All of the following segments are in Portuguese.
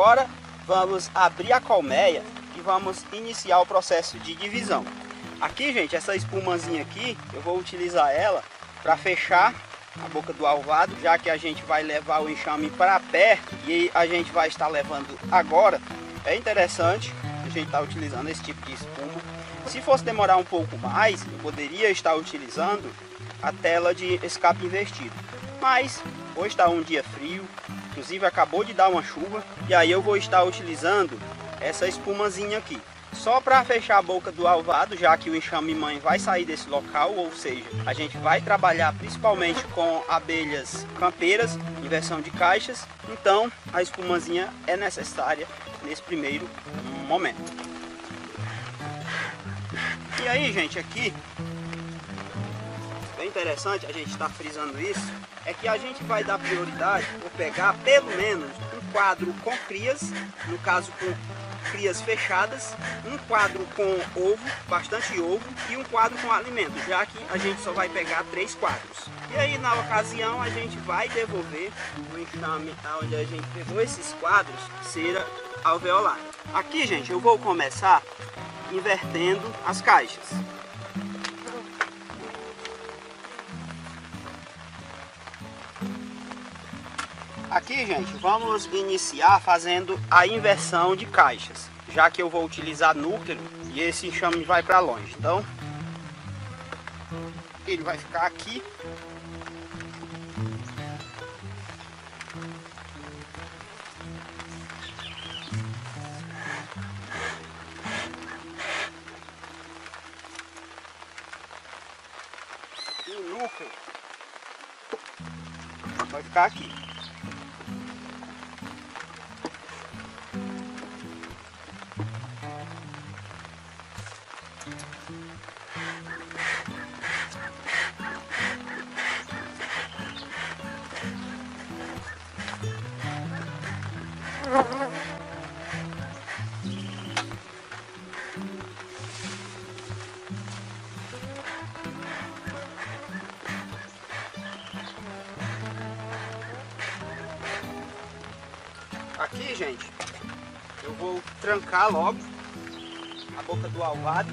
Agora vamos abrir a colmeia e vamos iniciar o processo de divisão. Aqui, gente, essa espumazinha aqui, eu vou utilizar ela para fechar a boca do alvado, já que a gente vai levar o enxame para perto e a gente vai estar levando agora. É interessante a gente estar utilizando esse tipo de espuma. Se fosse demorar um pouco mais, eu poderia estar utilizando a tela de escape invertido. Mas hoje está um dia frio, inclusive acabou de dar uma chuva, e aí eu vou estar utilizando essa espumazinha aqui. Só para fechar a boca do alvado, já que o enxame mãe vai sair desse local, ou seja, a gente vai trabalhar principalmente com abelhas campeiras, em versão de caixas, então a espumazinha é necessária nesse primeiro momento. E aí, gente, aqui, bem interessante a gente estar frisando isso, é que a gente vai dar prioridade por pegar pelo menos um quadro com crias, no caso com crias fechadas, um quadro com ovo, bastante ovo, e um quadro com alimento, já que a gente só vai pegar 3 quadros. E aí, na ocasião, a gente vai devolver o enxame onde a gente pegou esses quadros, cera alveolada. Aqui, gente, eu vou começar invertendo as caixas. Aqui, gente, vamos iniciar fazendo a inversão de caixas, já que eu vou utilizar núcleo e esse enxame vai para longe. Então, ele vai ficar aqui. E o núcleo vai ficar aqui. Aqui, gente, eu vou trancar logo a boca do alvado.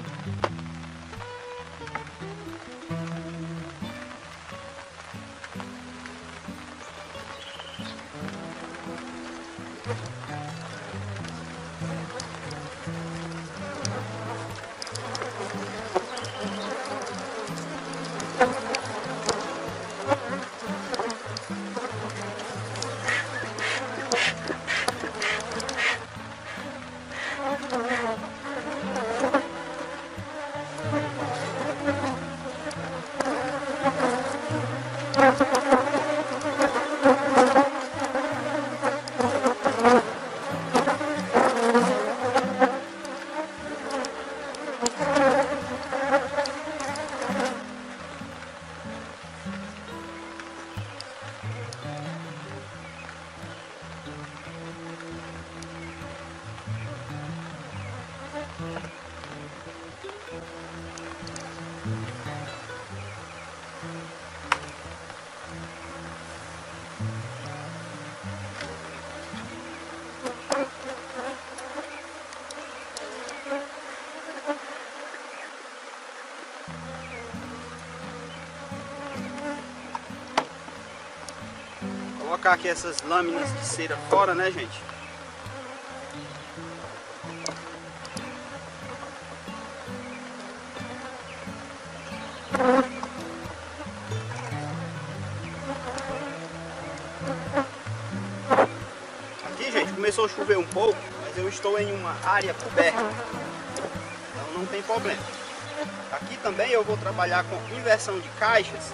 Colocar aqui essas lâminas de cera fora, né, gente? Aqui, gente, começou a chover um pouco, mas eu estou em uma área coberta, então não tem problema. Aqui também eu vou trabalhar com inversão de caixas.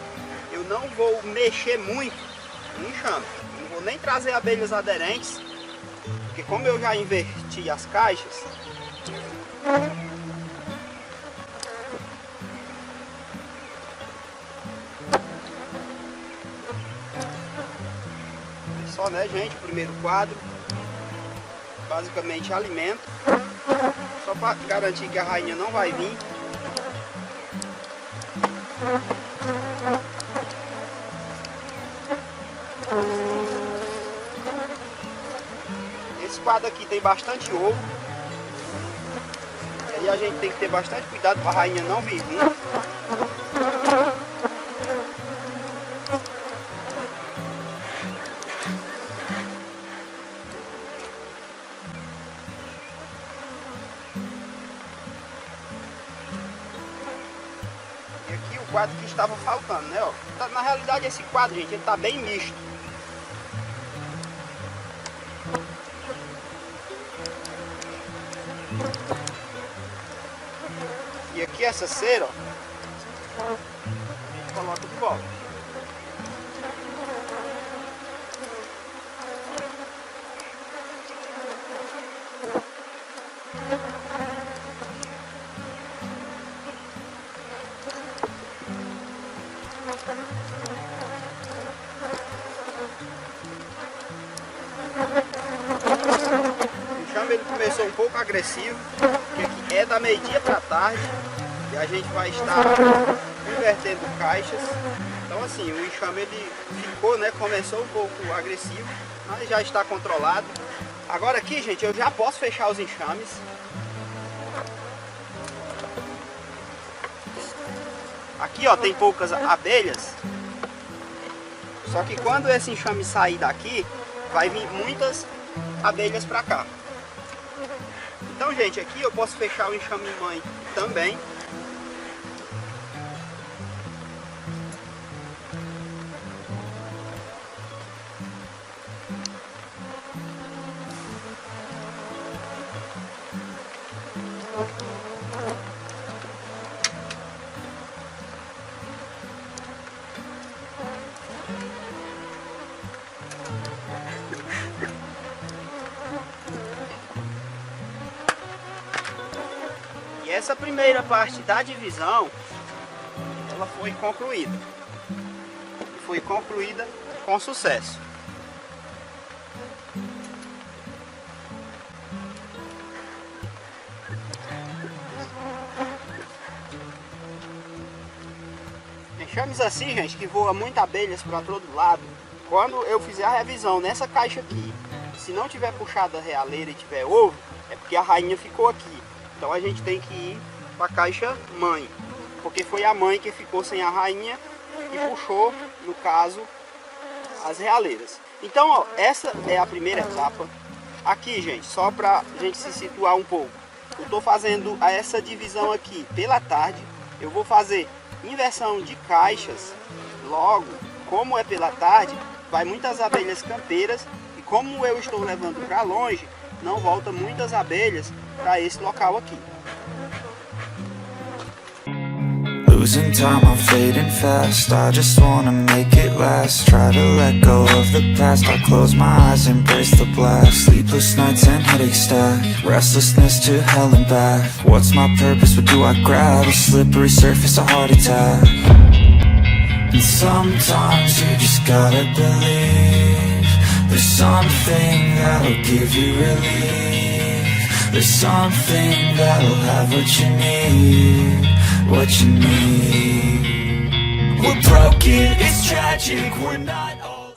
Eu não vou mexer muito no enxame, não vou nem trazer abelhas aderentes, porque como eu já inverti as caixas, só, né, gente, o primeiro quadro, basicamente alimento, só para garantir que a rainha não vai vir. quadros aqui tem bastante ovo. E a gente tem que ter bastante cuidado para a rainha não vir junto. E aqui o quadro que estava faltando, né? Ó. Na realidade esse quadro, gente, ele tá bem misto. E aqui essa cera, ó, a gente coloca de volta. O enxame ele começou um pouco agressivo, porque aqui é da meio-dia para tarde. E a gente vai estar invertendo caixas. Então assim, o enxame ele ficou, né? Começou um pouco agressivo, mas já está controlado. Agora aqui, gente, eu já posso fechar os enxames. Aqui, ó, tem poucas abelhas. Só que quando esse enxame sair daqui, vai vir muitas abelhas para cá. Então, gente, aqui eu posso fechar o enxame mãe também. E essa primeira parte da divisão, ela foi concluída. Foi concluída com sucesso. Enxames assim, gente, que voa muitas abelhas para todo lado. Quando eu fizer a revisão nessa caixa aqui, se não tiver puxado a realeira e tiver ovo, é porque a rainha ficou aqui. Então a gente tem que ir para a caixa mãe, porque foi a mãe que ficou sem a rainha e puxou, no caso, as realeiras. Então, ó, essa é a primeira etapa. Aqui, gente, só para a gente se situar um pouco, eu estou fazendo essa divisão aqui pela tarde. Eu vou fazer inversão de caixas. Logo, como é pela tarde, vai muitas abelhas campeiras, e como eu estou levando para longe, não volta muitas abelhas para esse local aqui. Losing time, I'm fading fast. I just wanna make it last. Try to let go of the past. I close my eyes, embrace the blast. Sleepless nights and headache stack. Restlessness to hell and back. What's my purpose? What do I grab? A slippery surface, a heart attack. And sometimes you just gotta believe there's something that'll give you relief. There's something that'll have what you need. What you need. We're broken, it's tragic, we're not all...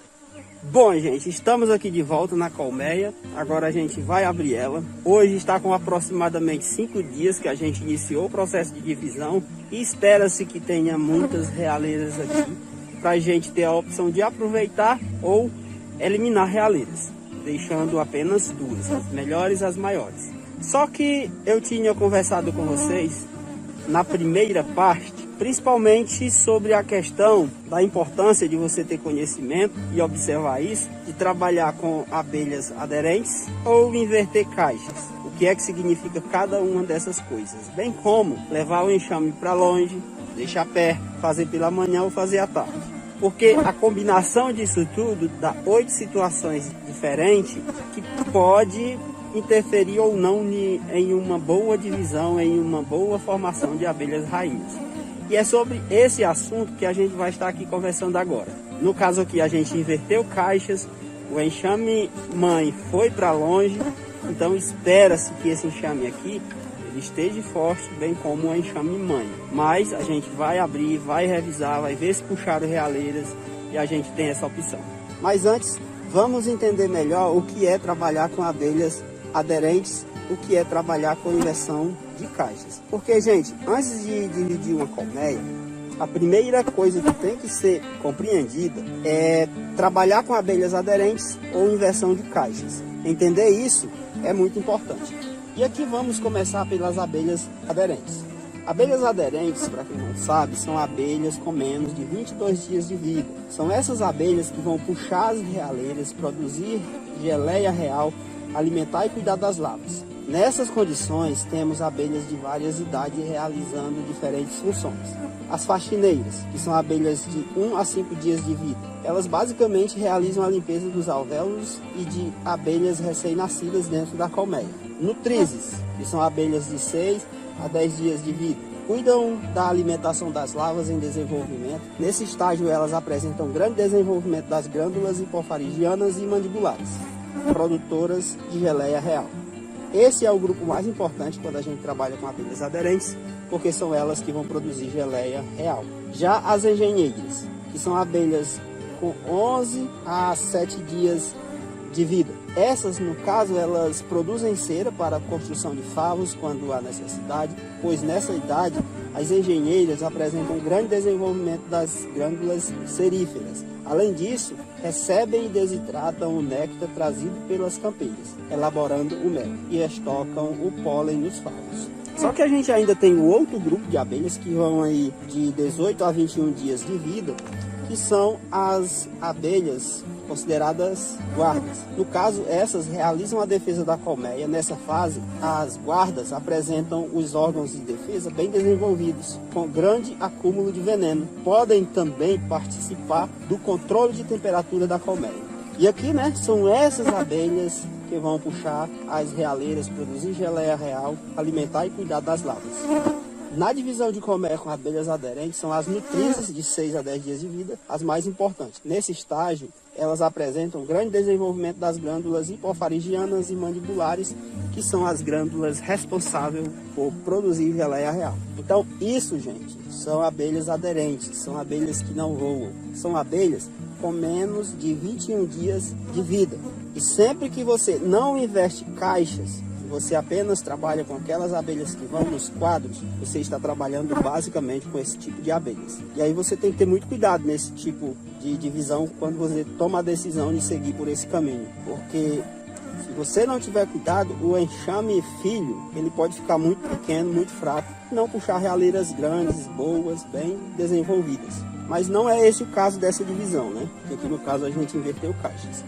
Bom, gente, estamos aqui de volta na colmeia. Agora a gente vai abrir ela. Hoje está com aproximadamente 5 dias que a gente iniciou o processo de divisão. E espera-se que tenha muitas realeiras aqui, para a gente ter a opção de aproveitar ou eliminar realeiras, deixando apenas duas, as melhores e as maiores. Só que eu tinha conversado com vocês na primeira parte, principalmente sobre a questão da importância de você ter conhecimento e observar isso, de trabalhar com abelhas aderentes ou inverter caixas. O que é que significa cada uma dessas coisas, bem como levar o enxame para longe, deixar perto, fazer pela manhã ou fazer à tarde. Porque a combinação disso tudo dá 8 situações diferentes que pode interferir ou não em uma boa divisão, em uma boa formação de abelhas rainhas. E é sobre esse assunto que a gente vai estar aqui conversando agora. No caso aqui a gente inverteu caixas, o enxame mãe foi para longe, então espera-se que esse enxame aqui ele esteja forte, bem como o enxame mãe. Mas a gente vai abrir, vai revisar, vai ver se puxaram realeiras e a gente tem essa opção. Mas antes, vamos entender melhor o que é trabalhar com abelhas aderentes, o que é trabalhar com inversão de caixas. Porque, gente, antes de dividir uma colmeia, a primeira coisa que tem que ser compreendida é trabalhar com abelhas aderentes ou inversão de caixas. Entender isso é muito importante. E aqui vamos começar pelas abelhas aderentes. Abelhas aderentes, para quem não sabe, são abelhas com menos de 22 dias de vida. São essas abelhas que vão puxar as realeiras, produzir geleia real, alimentar e cuidar das larvas. Nessas condições, temos abelhas de várias idades realizando diferentes funções. As faxineiras, que são abelhas de 1 a 5 dias de vida. Elas basicamente realizam a limpeza dos alvéolos e de abelhas recém-nascidas dentro da colmeia. Nutrizes, que são abelhas de 6 a 10 dias de vida. Cuidam da alimentação das larvas em desenvolvimento. Nesse estágio, elas apresentam grande desenvolvimento das glândulas hipofaringianas e mandibulares, produtoras de geleia real. Esse é o grupo mais importante quando a gente trabalha com abelhas aderentes, porque são elas que vão produzir geleia real. Já as engenheiras, que são abelhas com 11 a 7 dias de vida. Essas, no caso, elas produzem cera para a construção de favos quando há necessidade, pois nessa idade as engenheiras apresentam grande desenvolvimento das glândulas seríferas. Além disso, recebem e desidratam o néctar trazido pelas campeiras, elaborando o mel, e estocam o pólen nos favos. Só que a gente ainda tem um outro grupo de abelhas que vão aí de 18 a 21 dias de vida, que são as abelhas consideradas guardas. No caso, essas realizam a defesa da colmeia. Nessa fase, as guardas apresentam os órgãos de defesa bem desenvolvidos, com grande acúmulo de veneno. Podem também participar do controle de temperatura da colmeia. E aqui, né, são essas abelhas que vão puxar as realeiras, produzir geleia real, alimentar e cuidar das larvas. Na divisão de colmeia com abelhas aderentes, são as nutrizes de 6 a 10 dias de vida, as mais importantes. Nesse estágio, elas apresentam grande desenvolvimento das glândulas hipofaringianas e mandibulares, que são as glândulas responsáveis por produzir geleia real. Então, isso, gente, são abelhas aderentes, são abelhas que não voam, são abelhas com menos de 21 dias de vida. E sempre que você não investe caixas, você apenas trabalha com aquelas abelhas que vão nos quadros, você está trabalhando basicamente com esse tipo de abelhas. E aí você tem que ter muito cuidado nesse tipo de divisão quando você toma a decisão de seguir por esse caminho. Porque se você não tiver cuidado, o enxame filho, ele pode ficar muito pequeno, muito fraco, e não puxar realeiras grandes, boas, bem desenvolvidas. Mas não é esse o caso dessa divisão, né? Porque aqui no caso a gente inverteu caixas.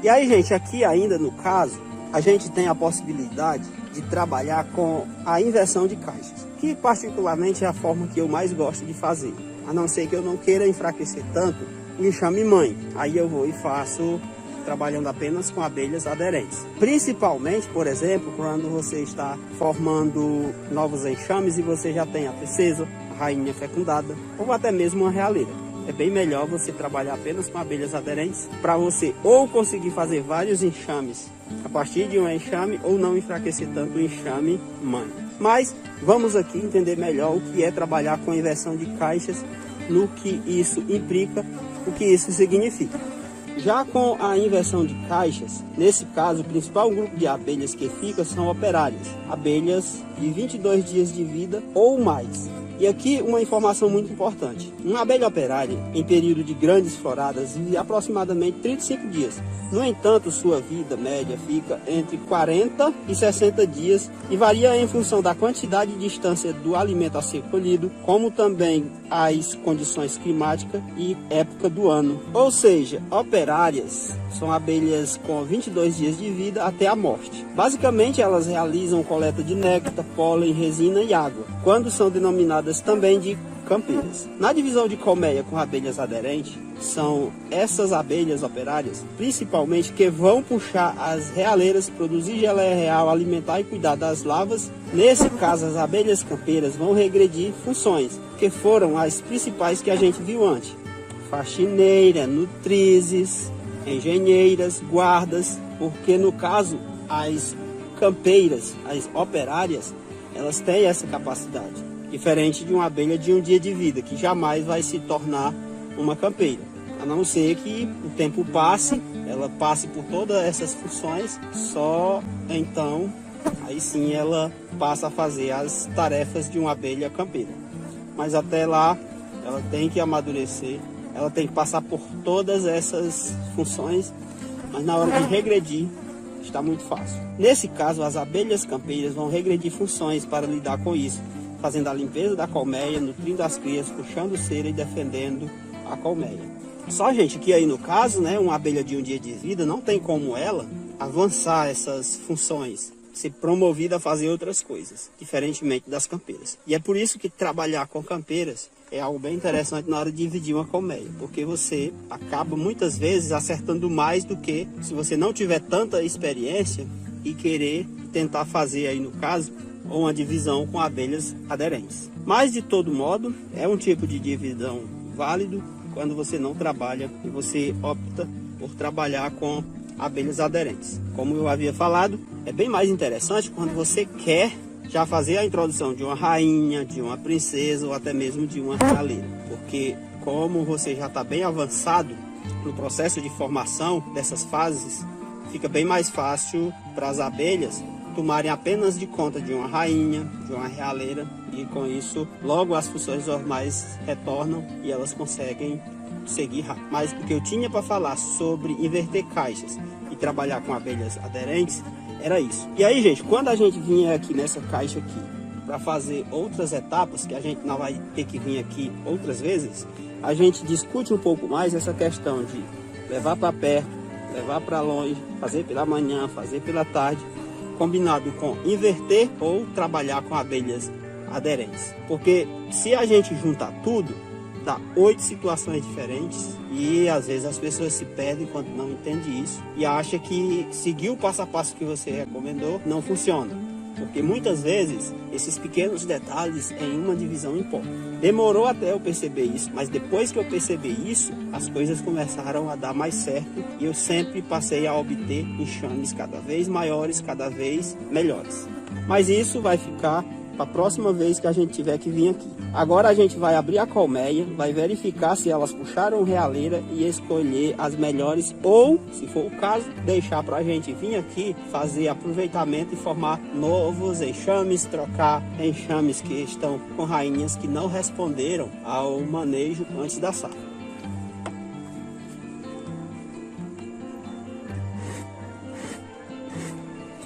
E aí, gente, aqui ainda no caso, a gente tem a possibilidade de trabalhar com a inversão de caixas, que particularmente é a forma que eu mais gosto de fazer, a não ser que eu não queira enfraquecer tanto o enxame mãe. Aí eu vou e faço trabalhando apenas com abelhas aderentes. Principalmente, por exemplo, quando você está formando novos enxames e você já tem a princesa, a rainha fecundada, ou até mesmo uma realeira. É bem melhor você trabalhar apenas com abelhas aderentes para você ou conseguir fazer vários enxames a partir de um enxame ou não enfraquecer tanto o enxame mãe. Mas vamos aqui entender melhor o que é trabalhar com inversão de caixas, no que isso implica, o que isso significa. Já com a inversão de caixas, nesse caso, o principal grupo de abelhas que fica são operárias, abelhas de 22 dias de vida ou mais. E aqui uma informação muito importante. Uma abelha operária, em período de grandes floradas, vive aproximadamente 35 dias. No entanto, sua vida média fica entre 40 e 60 dias e varia em função da quantidade e distância do alimento a ser colhido, como também as condições climáticas e época do ano. Ou seja, operárias são abelhas com 22 dias de vida até a morte. Basicamente, elas realizam coleta de néctar, pólen, resina e água, quando são denominadas também de campeiras. Na divisão de colmeia com abelhas aderentes, são essas abelhas operárias, principalmente, que vão puxar as realeiras, produzir geleia real, alimentar e cuidar das larvas. Nesse caso, as abelhas campeiras vão regredir funções, que foram as principais que a gente viu antes: faxineira, nutrizes, engenheiras, guardas, porque no caso as campeiras, as operárias, elas têm essa capacidade. diferente de uma abelha de um dia de vida, que jamais vai se tornar uma campeira, a não ser que o tempo passe, ela passe por todas essas funções, só então aí sim ela passa a fazer as tarefas de uma abelha campeira. Mas até lá ela tem que amadurecer, ela tem que passar por todas essas funções, mas na hora de regredir está muito fácil. Nesse caso, as abelhas campeiras vão regredir funções para lidar com isso, fazendo a limpeza da colmeia, nutrindo as crias, puxando cera e defendendo a colmeia. Só, gente, que aí no caso, né, uma abelha de um dia de vida não tem como ela avançar essas funções, ser promovida a fazer outras coisas, diferentemente das campeiras. E é por isso que trabalhar com campeiras é algo bem interessante na hora de dividir uma colmeia, porque você acaba muitas vezes acertando mais do que se você não tiver tanta experiência e querer tentar fazer aí no caso uma divisão com abelhas aderentes. Mas de todo modo é um tipo de divisão válido quando você não trabalha e você opta por trabalhar com abelhas aderentes. Como eu havia falado, é bem mais interessante quando você quer já fazer a introdução de uma rainha, de uma princesa ou até mesmo de uma realeira, porque como você já está bem avançado no processo de formação dessas fases, fica bem mais fácil para as abelhas tomarem apenas de conta de uma rainha, de uma realeira, e com isso logo as funções normais retornam e elas conseguem seguir rápido. Mas o que eu tinha para falar sobre inverter caixas e trabalhar com abelhas aderentes era isso. E aí, gente, quando a gente vinha aqui nessa caixa aqui para fazer outras etapas, que a gente não vai ter que vir aqui outras vezes, a gente discute um pouco mais essa questão de levar para perto, levar para longe, fazer pela manhã, fazer pela tarde, combinado com inverter ou trabalhar com abelhas aderentes. Porque se a gente juntar tudo, dá 8 situações diferentes e às vezes as pessoas se perdem quando não entendem isso e acham que seguir o passo a passo que você recomendou não funciona. Porque muitas vezes esses pequenos detalhes em uma divisão importam. Demorou até eu perceber isso, mas depois que eu percebi isso, as coisas começaram a dar mais certo e eu sempre passei a obter enxames cada vez maiores, cada vez melhores. Mas isso vai ficar para a próxima vez que a gente tiver que vir aqui. Agora a gente vai abrir a colmeia, vai verificar se elas puxaram realeira e escolher as melhores, ou, se for o caso, deixar para a gente vir aqui fazer aproveitamento e formar novos enxames, trocar enxames que estão com rainhas que não responderam ao manejo antes da safra.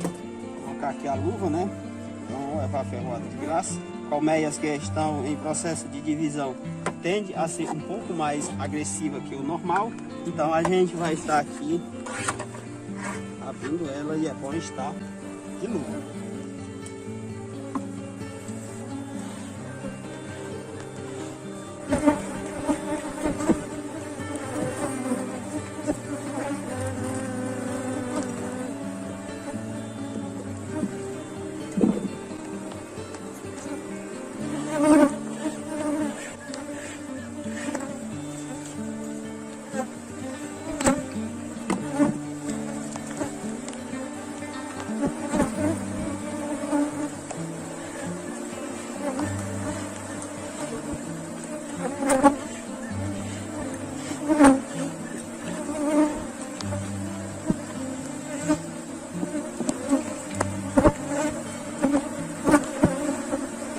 Vou colocar aqui a luva, né? Não levar a ferroada de graça. Colmeias que estão em processo de divisão tende a ser um pouco mais agressiva que o normal, então a gente vai estar aqui abrindo ela e é bom estar de luva.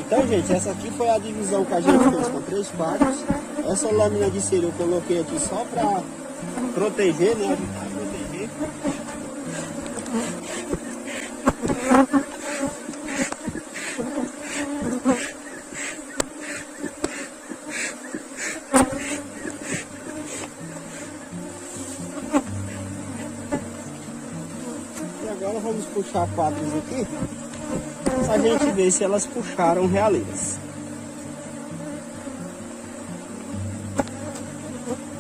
Então, gente, essa aqui foi a divisão que a gente fez com 3 quadros. Essa lâmina de cera eu coloquei aqui só para proteger, né? Ajudar a proteger. E agora vamos puxar quadros aqui, a gente ver se elas puxaram realeiras.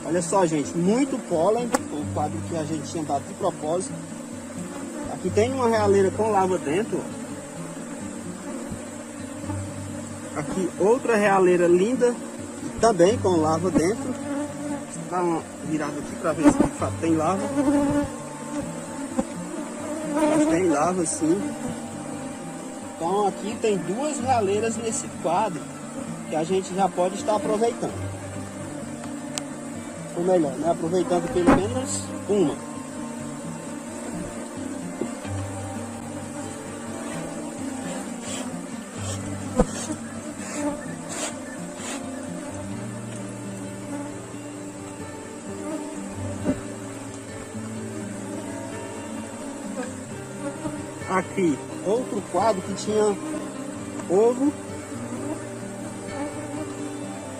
Olha só, gente, muito pólen, o quadro que a gente tinha dado de propósito. Aqui tem uma realeira com lava dentro. Aqui outra realeira linda, também com lava dentro. Vou dar uma virada aqui para ver se de fato tem lava. Mas tem lava sim. Então aqui tem 2 realeiras nesse quadro que a gente já pode estar aproveitando. Ou melhor, né? Aproveitando pelo menos uma. Aqui, outro quadro que tinha ovo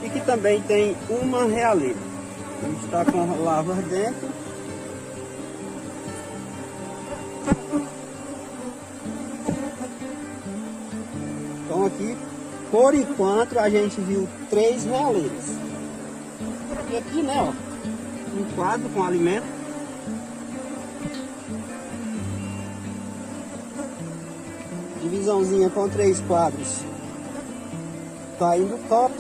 e que também tem uma realeira. A gente está com lavas dentro. Então aqui, por enquanto, a gente viu 3 realeiras. E aqui, né, ó, um quadro com alimento. Divisãozinha com 3 quadros, tá indo top.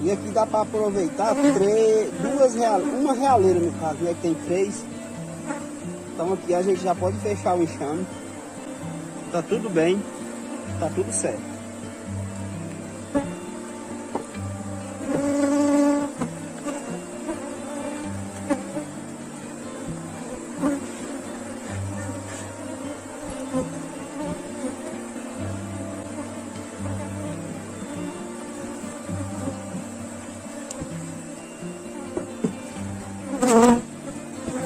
E aqui dá para aproveitar uma realeira no caso, né, que tem 3. Então aqui a gente já pode fechar o enxame. Tá tudo bem, tá tudo certo.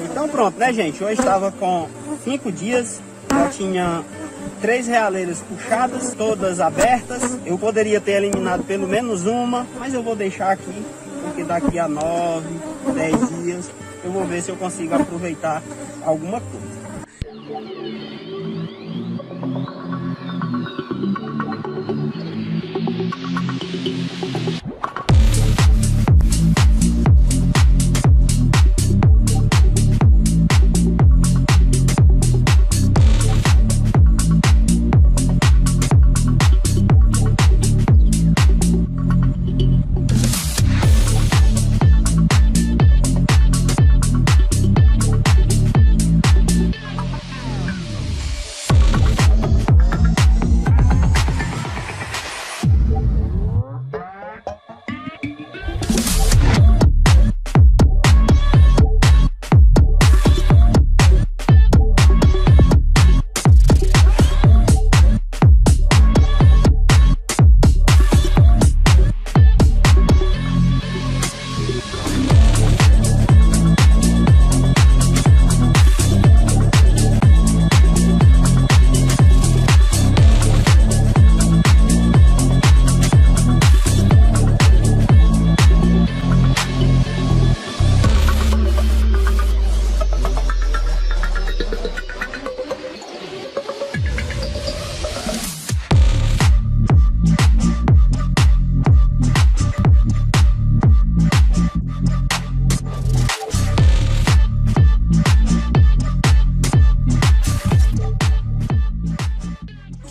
Então pronto, né, gente? Hoje estava com 5 dias, já tinha 3 realeiras puxadas, todas abertas. Eu poderia ter eliminado pelo menos uma, mas eu vou deixar aqui, porque daqui a 9, 10 dias eu vou ver se eu consigo aproveitar alguma coisa.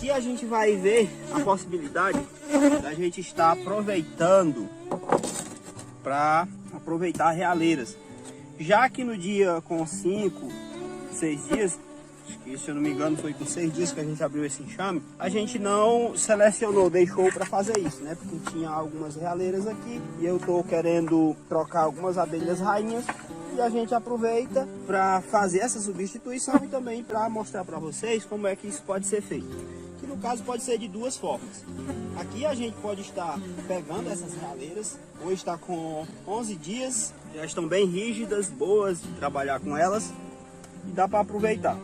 A gente vai ver a possibilidade da gente estar aproveitando para aproveitar realeiras, já que no dia com 5, 6 dias, acho que se eu não me engano foi com 6 dias que a gente abriu esse enxame, a gente não selecionou, deixou para fazer isso, né? Porque tinha algumas realeiras aqui e eu tô querendo trocar algumas abelhas rainhas. E a gente aproveita para fazer essa substituição e também para mostrar para vocês como é que isso pode ser feito. Que no caso pode ser de 2 formas. Aqui a gente pode estar pegando essas realeiras, hoje está com 11 dias, já estão bem rígidas, boas de trabalhar com elas e dá para aproveitar.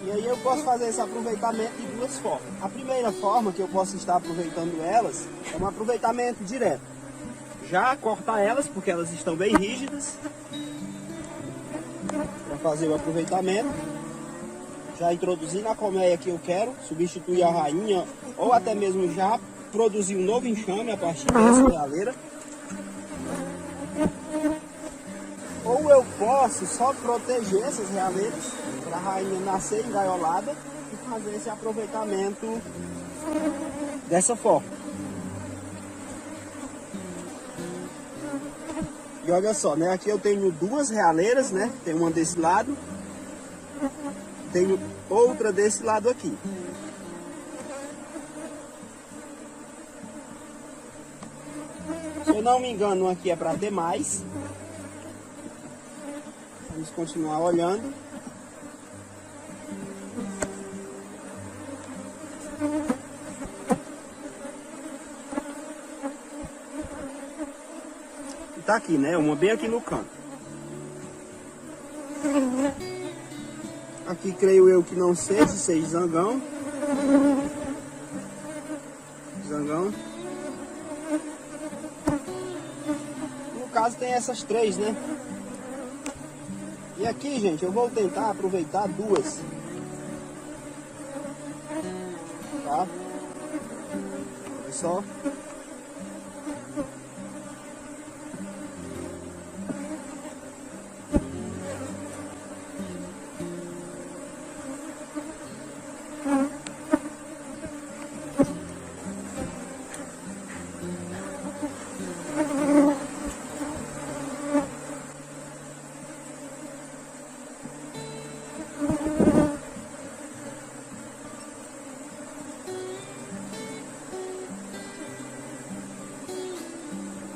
E aí eu posso fazer esse aproveitamento de 2 formas. A primeira forma que eu posso estar aproveitando elas é um aproveitamento direto. Já cortar elas, porque elas estão bem rígidas. Para fazer o aproveitamento. Já introduzir na colmeia que eu quero, substituir a rainha, ou até mesmo já produzir um novo enxame a partir dessa realeira. Ou eu posso só proteger essas realeiras para a rainha nascer engaiolada e fazer esse aproveitamento dessa forma. E olha só, né? Aqui eu tenho duas realeiras, né? Tem uma desse lado, tenho outra desse lado aqui. Se eu não me engano, aqui é para ter mais. Vamos continuar olhando. E tá aqui, né? Uma bem aqui no canto. Aqui creio eu que não seja zangão. Zangão. No caso tem essas três, né? E aqui, gente, eu vou tentar aproveitar duas. Tá? Olha só.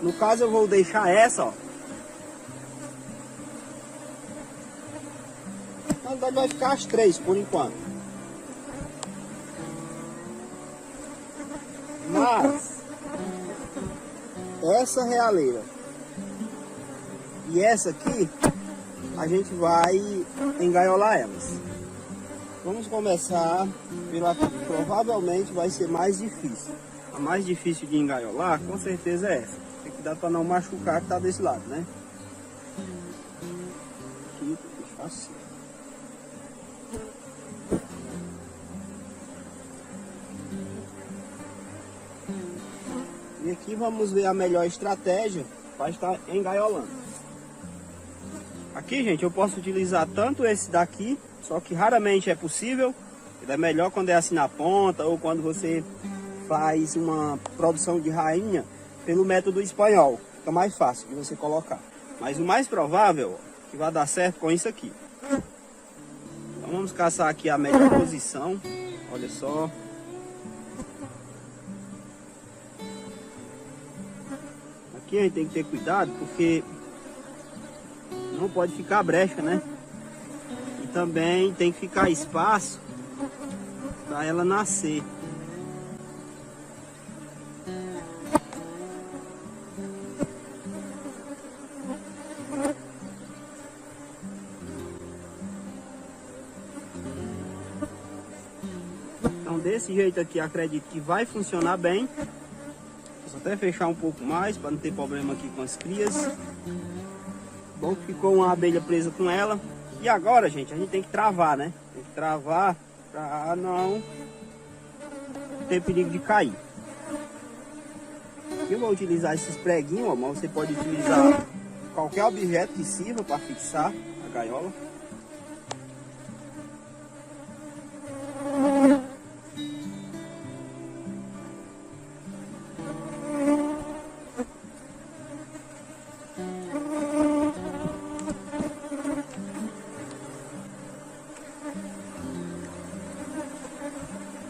No caso eu vou deixar essa, ó. Na verdade vai ficar as três por enquanto. Mas essa realeira e essa aqui a gente vai engaiolar elas. Vamos começar pela que provavelmente vai ser mais difícil. A mais difícil de engaiolar com certeza é essa. Tem que dar para não machucar que tá desse lado, né? Aqui, deixar assim. E aqui vamos ver a melhor estratégia para estar engaiolando. Aqui, gente, eu posso utilizar tanto esse daqui, só que raramente é possível. Ele é melhor quando é assim na ponta ou quando você faz uma produção de rainha pelo método espanhol. Fica mais fácil de você colocar. Mas o mais provável é que vai dar certo com isso aqui. Então vamos caçar aqui a melhor posição. Olha só. Aqui a gente tem que ter cuidado porque não pode ficar brecha, né? E também tem que ficar espaço para ela nascer. Então desse jeito aqui acredito que vai funcionar bem. Vou até fechar um pouco mais para não ter problema aqui com as crias. Bom que ficou uma abelha presa com ela. E agora, gente, a gente tem que travar, né? Tem que travar para não ter perigo de cair. Eu vou utilizar esses preguinhos, ó, mas você pode utilizar qualquer objeto que sirva para fixar a gaiola.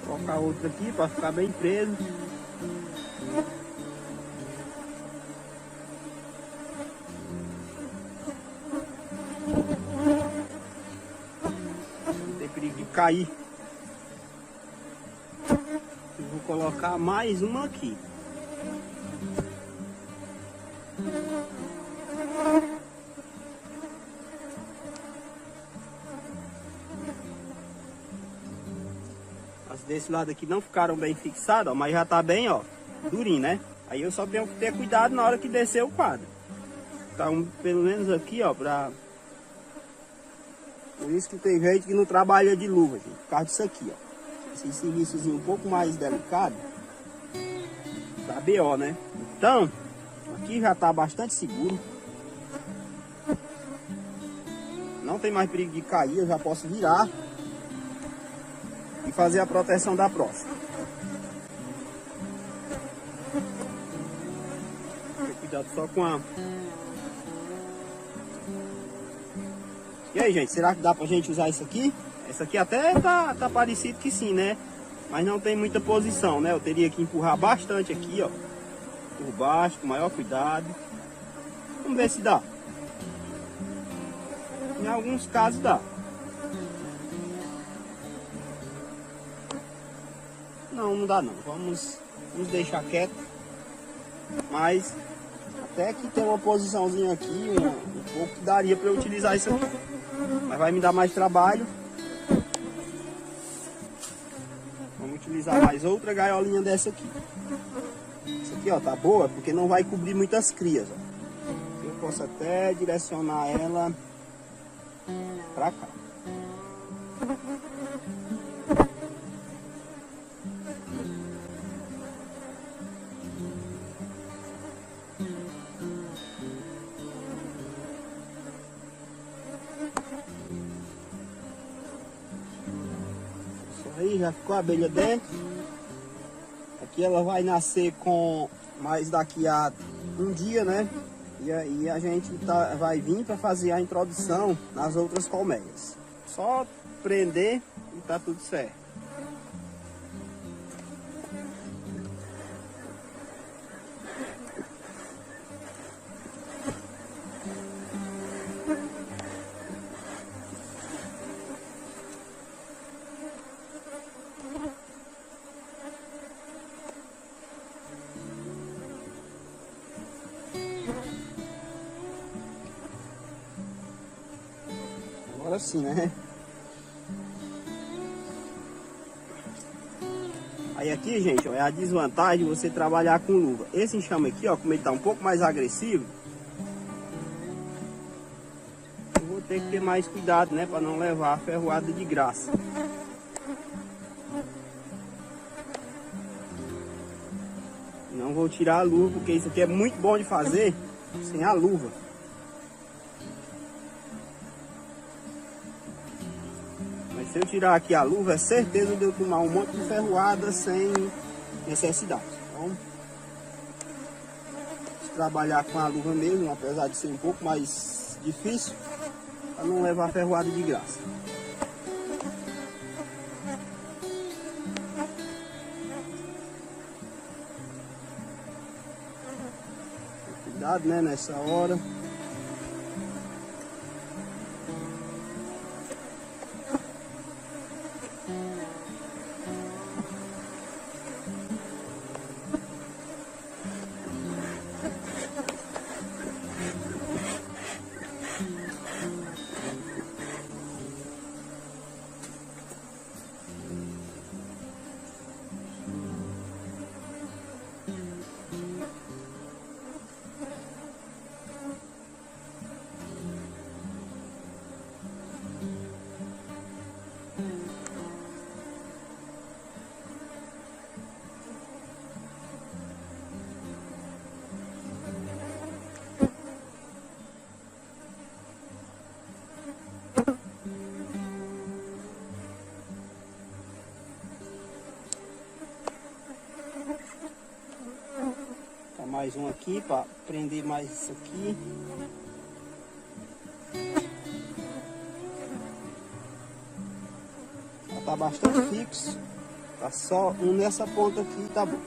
Vou colocar outra aqui para ficar bem preso. Cair. Eu vou colocar mais uma aqui. As desse lado aqui não ficaram bem fixadas, ó, mas já tá bem, ó, durinho, né? Aí eu só tenho que ter cuidado na hora que descer o quadro. Tá pelo menos aqui, ó, pra... Por isso que tem gente que não trabalha de luva, gente, por causa disso aqui, ó. Esse serviçozinho um pouco mais delicado, tá BO, né? Então, aqui já tá bastante seguro. Não tem mais perigo de cair, eu já posso virar e fazer a proteção da próxima. Cuidado só com a E aí, gente, será que dá pra gente usar isso aqui? Essa aqui até tá parecido que sim, né? Mas não tem muita posição, né? Eu teria que empurrar bastante aqui, ó. Por baixo, com maior cuidado. Vamos ver se dá. Em alguns casos dá. Não dá não. Vamos deixar quieto. Mas até que tem uma posiçãozinha aqui, um pouco que daria para eu utilizar isso aqui. Mas vai me dar mais trabalho. Vamos utilizar mais outra gaiolinha dessa aqui. Essa aqui, ó, tá boa porque não vai cobrir muitas crias, ó. Eu posso até direcionar ela pra cá. Isso aí, já ficou a abelha dentro. Aqui ela vai nascer com mais daqui a um dia, né? E aí a gente vai vir para fazer a introdução nas outras colmeias. Só prender e tá tudo certo. Agora sim, né? Aí aqui, gente, ó, é a desvantagem de você trabalhar com luva. Esse enxame aqui, ó, como ele tá um pouco mais agressivo, eu vou ter que ter mais cuidado, né? Para não levar a ferroada de graça. Não vou tirar a luva, porque isso aqui é muito bom de fazer sem a luva. Se eu tirar aqui a luva, é certeza de eu tomar um monte de ferroada sem necessidade. Então, vou trabalhar com a luva mesmo, apesar de ser um pouco mais difícil, para não levar ferroada de graça. Cuidado, né, nessa hora. Mais um aqui para prender mais isso aqui. Já tá bastante fixo. Tá só um nessa ponta aqui, tá bom.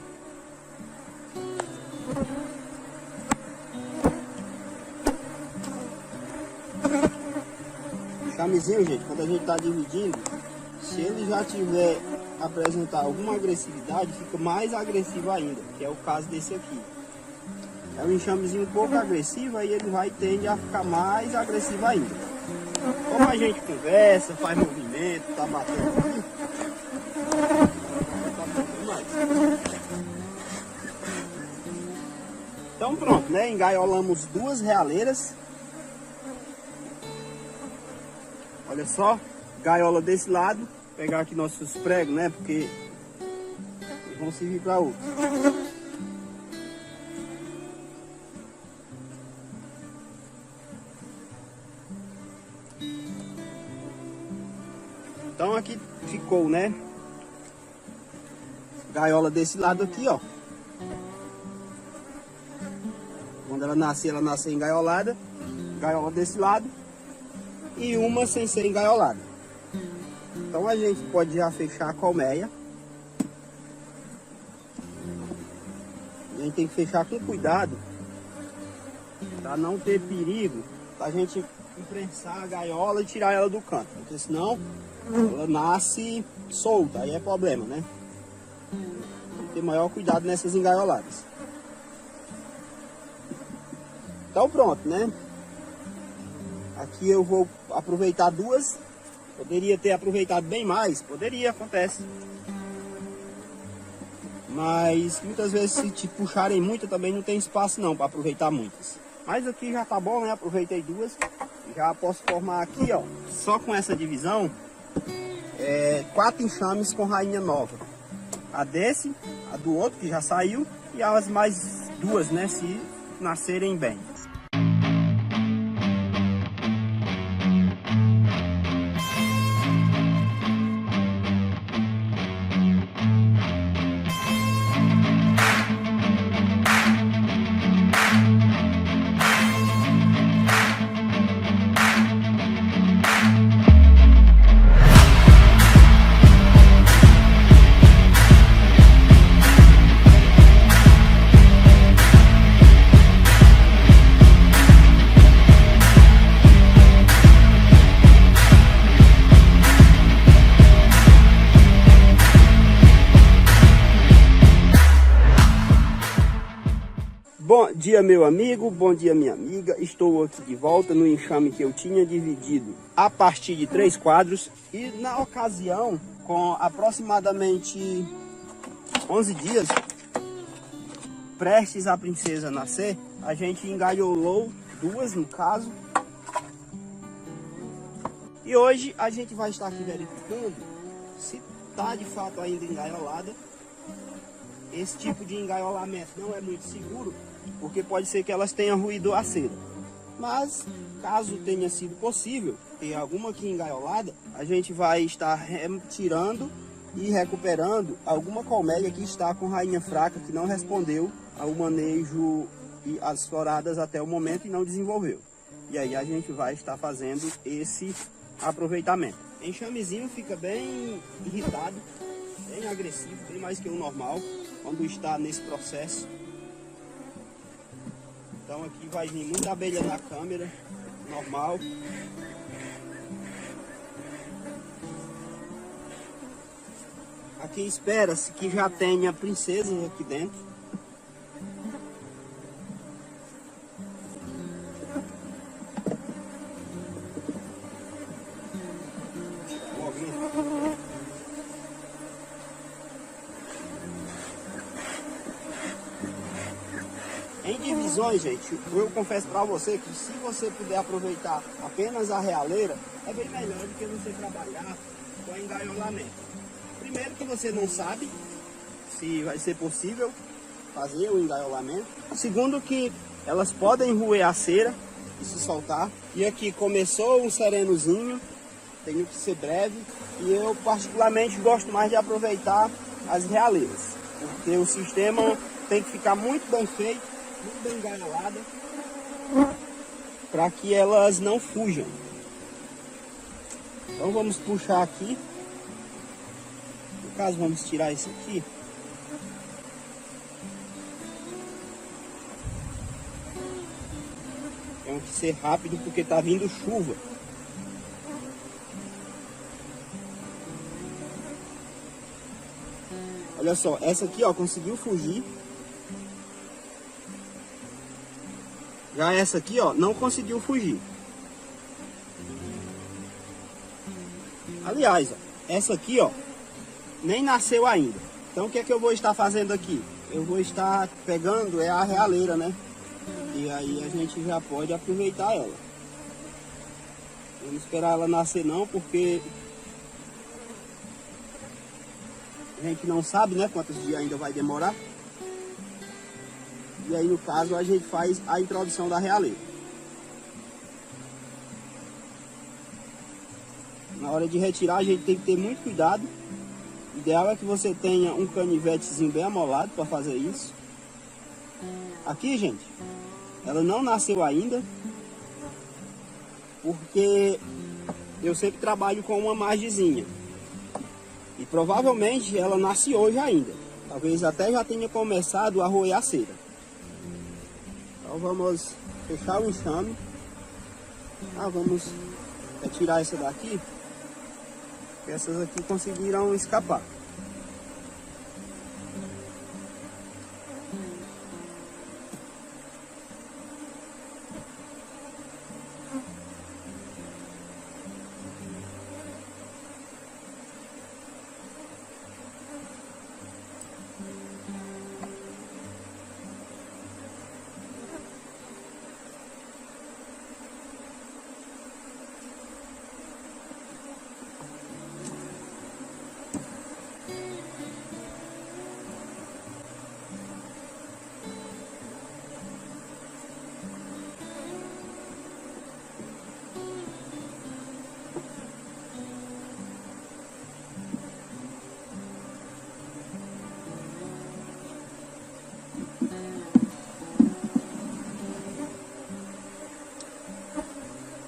O chamezinho, gente, quando a gente tá dividindo, se ele já tiver apresentar alguma agressividade, fica mais agressivo ainda, que é o caso desse aqui. É um enxamezinho um pouco agressivo, aí ele tende a ficar mais agressivo ainda. Como a gente conversa, faz movimento, tá batendo aqui, tá batendo mais. Então pronto, né? Engaiolamos duas realeiras. Olha só, gaiola desse lado. Vou pegar aqui nossos pregos, né? Porque eles vão servir para outro. Então aqui ficou, né? Gaiola desse lado aqui, ó. Quando ela nascer engaiolada. Gaiola desse lado. e uma sem ser engaiolada. Então a gente pode já fechar a colmeia. A gente tem que fechar com cuidado para não ter perigo, a gente imprensar a gaiola e tirar ela do canto, porque senão ela nasce solta, aí é problema, né? Tem que ter maior cuidado nessas engaioladas. Então pronto, né? Aqui eu vou aproveitar duas. Poderia ter aproveitado bem mais, poderia, acontece. Mas muitas vezes se te puxarem muito também não tem espaço não para aproveitar muitas. Mas aqui já tá bom, né? Aproveitei duas. Já posso formar aqui, ó, só com essa divisão, 4 enxames com rainha nova. A desse, a do outro que já saiu e as mais duas, né? Se nascerem bem. Bom dia, meu amigo, bom dia, minha amiga. Estou aqui de volta no enxame que eu tinha dividido a partir de 3 quadros. E na ocasião, com aproximadamente 11 dias, prestes a princesa nascer, a gente engaiolou duas no caso. E hoje a gente vai estar aqui verificando se está de fato ainda engaiolada. Esse tipo de engaiolamento não é muito seguro, porque pode ser que elas tenham ruído a cera. Mas, caso tenha sido possível ter alguma aqui engaiolada, a gente vai estar retirando e recuperando alguma colmeia que está com rainha fraca, que não respondeu ao manejo e as floradas até o momento e não desenvolveu. E aí a gente vai estar fazendo esse aproveitamento. Enxamezinho fica bem irritado, bem agressivo, bem mais que o normal, quando está nesse processo. Então aqui vai vir muita abelha na câmera, normal. Aqui espera-se que já tenha princesas aqui dentro. Em divisões, gente, eu confesso para você que se você puder aproveitar apenas a realeira, é bem melhor do que você trabalhar com engaiolamento. Primeiro que você não sabe se vai ser possível fazer o engaiolamento. Segundo que elas podem roer a cera e se soltar. E aqui começou um serenozinho, tenho que ser breve. E eu particularmente gosto mais de aproveitar as realeiras, porque o sistema tem que ficar muito bem feito, muito bem engaiolada, para que elas não fujam. Então vamos puxar aqui. No caso, vamos tirar isso aqui. Tem que ser rápido porque tá vindo chuva. Olha só, essa aqui ó, conseguiu fugir. Já essa aqui ó, não conseguiu fugir. Aliás, ó, essa aqui ó, nem nasceu ainda. Então o que é que eu vou estar fazendo aqui? Eu vou estar pegando a realeira, né? E aí a gente já pode aproveitar ela. Vamos esperar ela nascer não, porque a gente não sabe, né, quantos dias ainda vai demorar. E aí no caso a gente faz a introdução da realeira. Na hora de retirar a gente tem que ter muito cuidado. O ideal é que você tenha um canivetezinho bem amolado para fazer isso. Aqui, gente, ela não nasceu ainda, porque eu sempre trabalho com uma margenzinha. E provavelmente ela nasce hoje ainda. Talvez até já tenha começado a roer a cera. Então vamos fechar o enxame. Vamos tirar essa daqui. Essas aqui conseguiram escapar.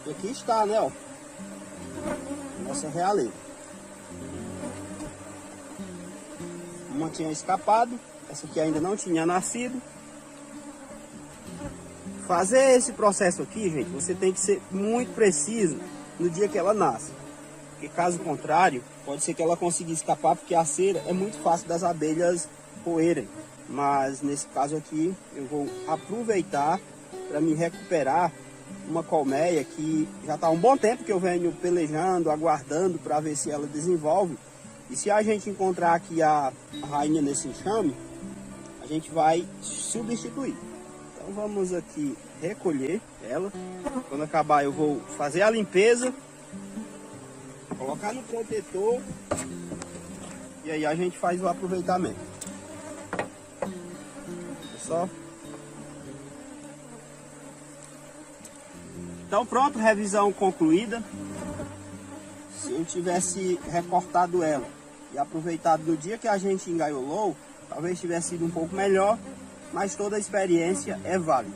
E aqui está, né, ó, nossa realeira. Uma tinha escapado, essa aqui ainda não tinha nascido. Fazer esse processo aqui, gente, você tem que ser muito preciso no dia que ela nasce. Porque caso contrário, pode ser que ela consiga escapar, porque a cera é muito fácil das abelhas roerem. Mas nesse caso aqui, eu vou aproveitar para me recuperar uma colmeia que já está há um bom tempo que eu venho pelejando, aguardando para ver se ela desenvolve. E se a gente encontrar aqui a rainha nesse enxame, a gente vai substituir. Então vamos aqui recolher ela. Quando acabar eu vou fazer a limpeza, colocar no protetor e aí a gente faz o aproveitamento. Só. Então pronto, revisão concluída. Se eu tivesse recortado ela e aproveitado no dia que a gente engaiolou, talvez tivesse sido um pouco melhor, mas toda a experiência é válida.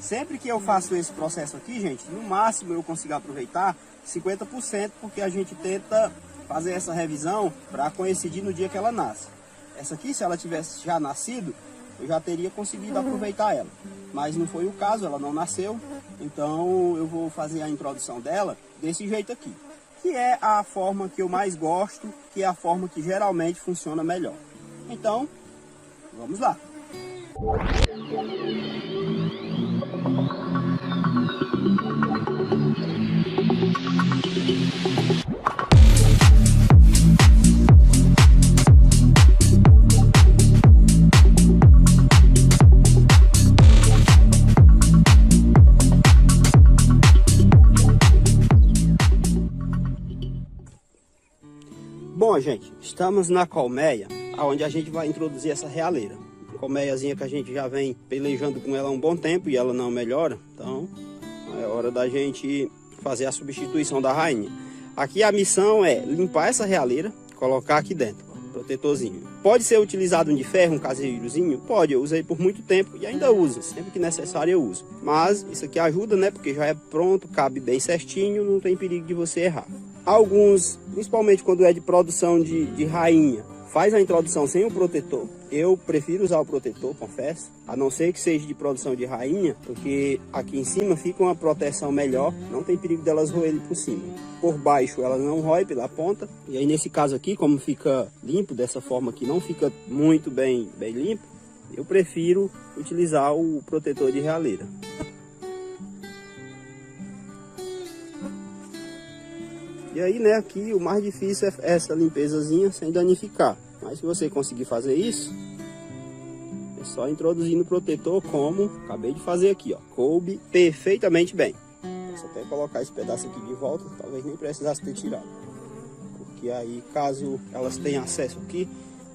Sempre que eu faço esse processo aqui, gente, no máximo eu consigo aproveitar 50%, porque a gente tenta fazer essa revisão para coincidir no dia que ela nasce. Essa aqui, se ela tivesse já nascido, eu já teria conseguido aproveitar ela. Mas não foi o caso, ela não nasceu. Então eu vou fazer a introdução dela desse jeito aqui, que é a forma que eu mais gosto, que é a forma que geralmente funciona melhor. Então, vamos lá. Bom, gente, estamos na colmeia, onde a gente vai introduzir essa realeira. Colmeiazinha que a gente já vem pelejando com ela há um bom tempo e ela não melhora. Então, é hora da gente fazer a substituição da rainha. Aqui a missão é limpar essa realeira, colocar aqui dentro, ó, protetorzinho. Pode ser utilizado um de ferro, um caseirozinho? Pode, eu usei por muito tempo e ainda uso. Sempre que necessário eu uso. Mas isso aqui ajuda, né? Porque já é pronto, cabe bem certinho, não tem perigo de você errar. Alguns, principalmente quando é de produção de rainha, faz a introdução sem o protetor. Eu prefiro usar o protetor, confesso, a não ser que seja de produção de rainha, porque aqui em cima fica uma proteção melhor, não tem perigo delas roerem por cima. Por baixo elas não roem pela ponta, e aí nesse caso aqui, como fica limpo, dessa forma que não fica muito bem limpo, eu prefiro utilizar o protetor de realeira. E aí, né, aqui o mais difícil é essa limpezazinha sem danificar. Mas se você conseguir fazer isso, é só introduzir no protetor como acabei de fazer aqui, ó. Coube perfeitamente bem. Posso até colocar esse pedaço aqui de volta, talvez nem precisasse ter tirado. Porque aí, caso elas tenham acesso aqui,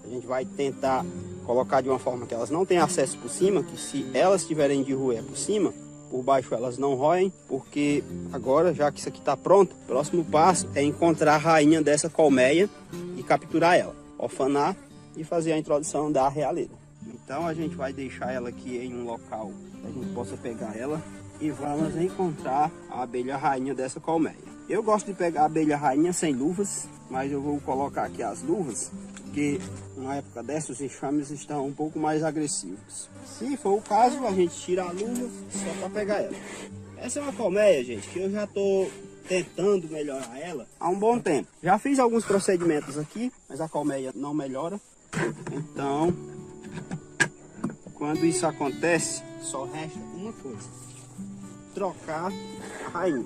a gente vai tentar colocar de uma forma que elas não tenham acesso por cima, que se elas tiverem de roer por cima, por baixo elas não roem, porque agora, já que isso aqui está pronto, o próximo passo é encontrar a rainha dessa colmeia e capturar ela, orfanar e fazer a introdução da realeira. Então a gente vai deixar ela aqui em um local que a gente possa pegar ela e vamos encontrar a abelha rainha dessa colmeia. Eu gosto de pegar a abelha rainha sem luvas, mas eu vou colocar aqui as luvas, porque na época dessa os enxames estão um pouco mais agressivos. Se for o caso, a gente tira a luva só para pegar ela. Essa é uma colmeia, gente, que eu já estou tentando melhorar ela há um bom tempo. Já fiz alguns procedimentos aqui, mas a colmeia não melhora. Então, quando isso acontece, só resta uma coisa: trocar a rainha.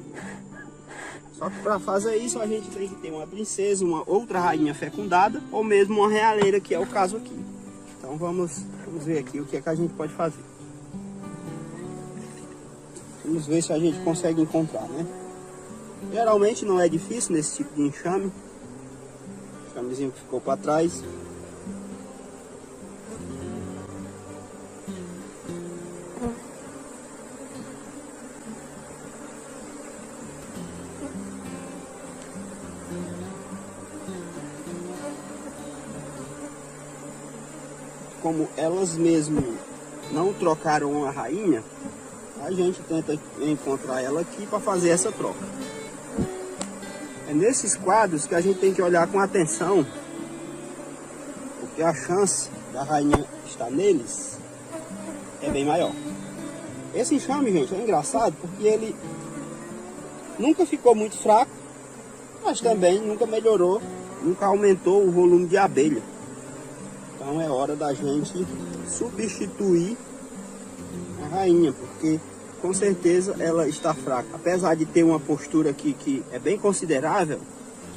Só que para fazer isso a gente tem que ter uma princesa, uma outra rainha fecundada, ou mesmo uma realeira, que é o caso aqui. Então vamos ver aqui o que é que a gente pode fazer. Vamos ver se a gente consegue encontrar, né? Geralmente não é difícil nesse tipo de enxame. O enxamezinho que ficou para trás. Como elas mesmo não trocaram a rainha, a gente tenta encontrar ela aqui para fazer essa troca. É nesses quadros que a gente tem que olhar com atenção, porque a chance da rainha estar neles é bem maior. Esse enxame, gente, é engraçado porque ele nunca ficou muito fraco, mas também nunca melhorou, nunca aumentou o volume de abelha. Então é hora da gente substituir a rainha, porque com certeza ela está fraca. Apesar de ter uma postura aqui que é bem considerável,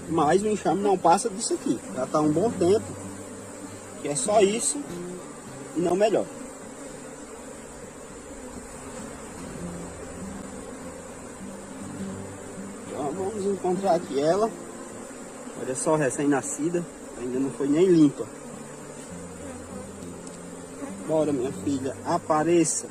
mas o enxame não passa disso aqui. Já está um bom tempo, que é só isso e não melhora. Então vamos encontrar aqui ela. Olha só, recém-nascida, ainda não foi nem limpa. Bora, minha filha, apareça.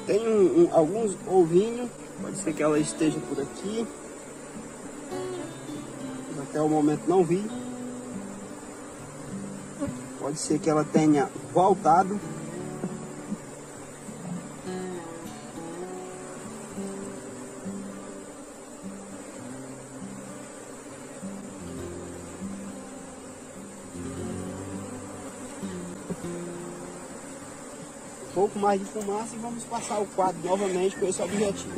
Tem alguns ovinhos, pode ser que ela esteja por aqui. Até o momento não vi. Pode ser que ela tenha voltado. Um pouco mais de fumaça e vamos passar o quadro novamente com esse objetivo.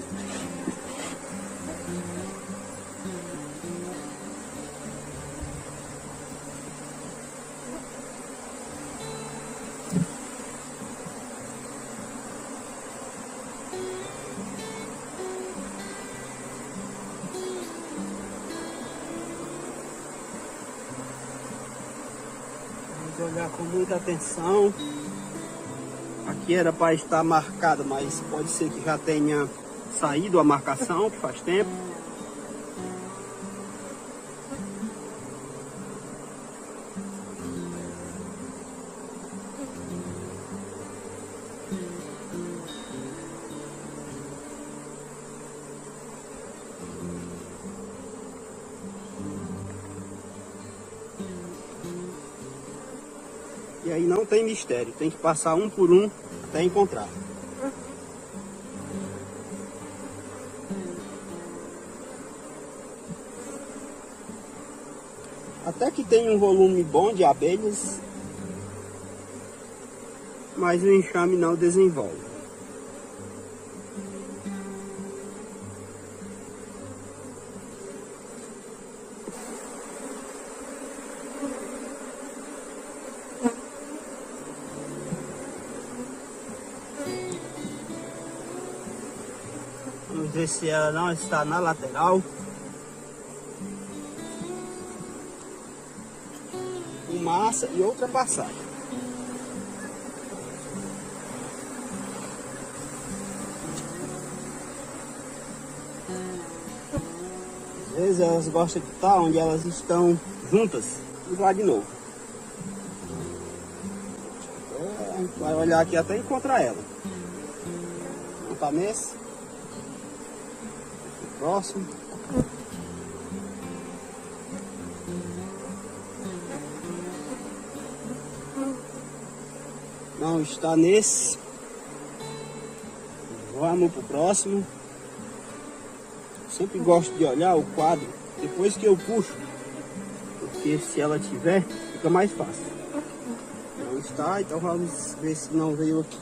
Vamos olhar com muita atenção. Aqui era para estar marcada, mas pode ser que já tenha saído a marcação, que faz tempo. E aí não tem mistério, tem que passar um por um até encontrar. Até que tem um volume bom de abelhas, mas o enxame não desenvolve. Vamos ver se ela não está na lateral. Fumaça e outra passagem. Às vezes elas gostam de estar onde elas estão juntas. E lá de novo. A gente vai olhar aqui até encontrar ela. tá nesse. Próximo. Não está nesse. Vamos pro próximo. Sempre gosto de olhar o quadro depois que eu puxo, porque se ela tiver, fica mais fácil. Não está, então vamos ver se não veio aqui.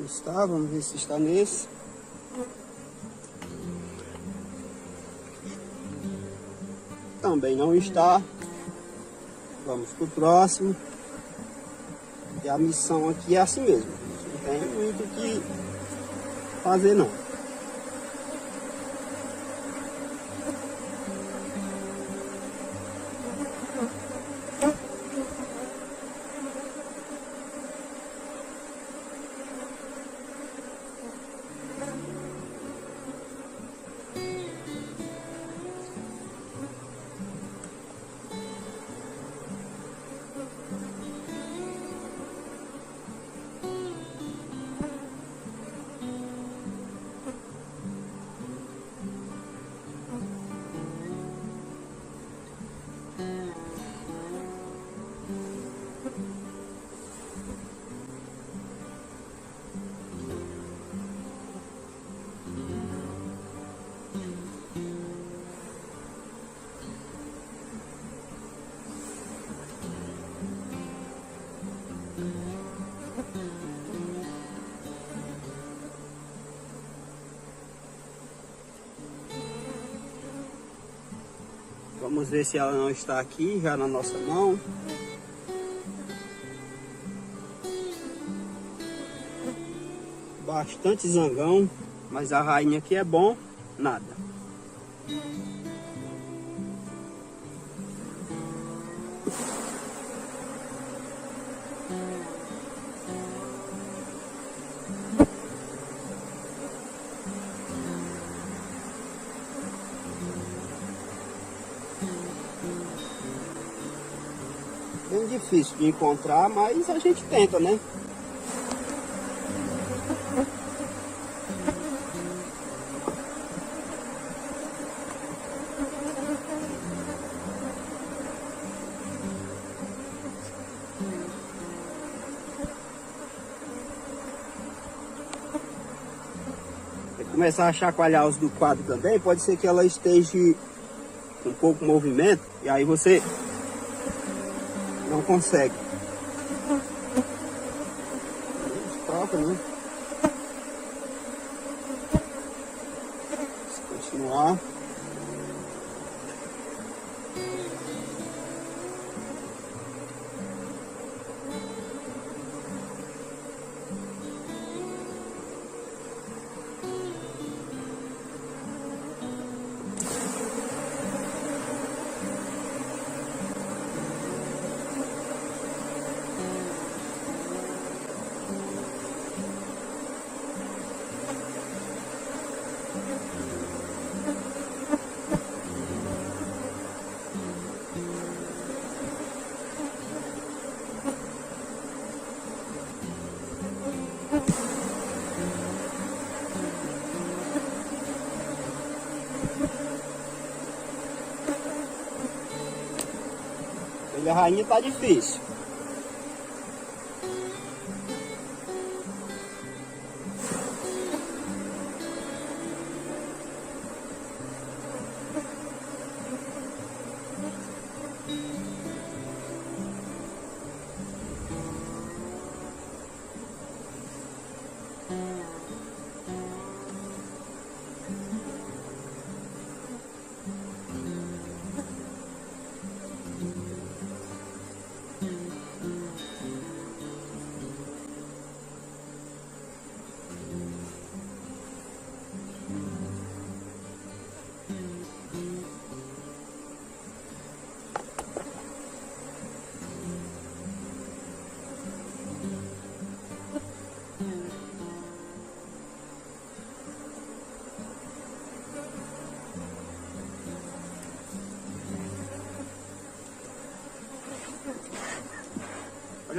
Está, vamos ver se está nesse. Também não está. Vamos pro próximo. E a missão aqui é assim mesmo. Não tem muito o que fazer não. Vamos ver se ela não está aqui, já na nossa mão. Bastante zangão, mas a rainha aqui é bom, nada. Bem difícil de encontrar, mas a gente tenta, né? Começar a chacoalhar os do quadro também, pode ser que ela esteja com pouco movimento e aí você não consegue. Troca, né? Vamos continuar. A rainha tá difícil.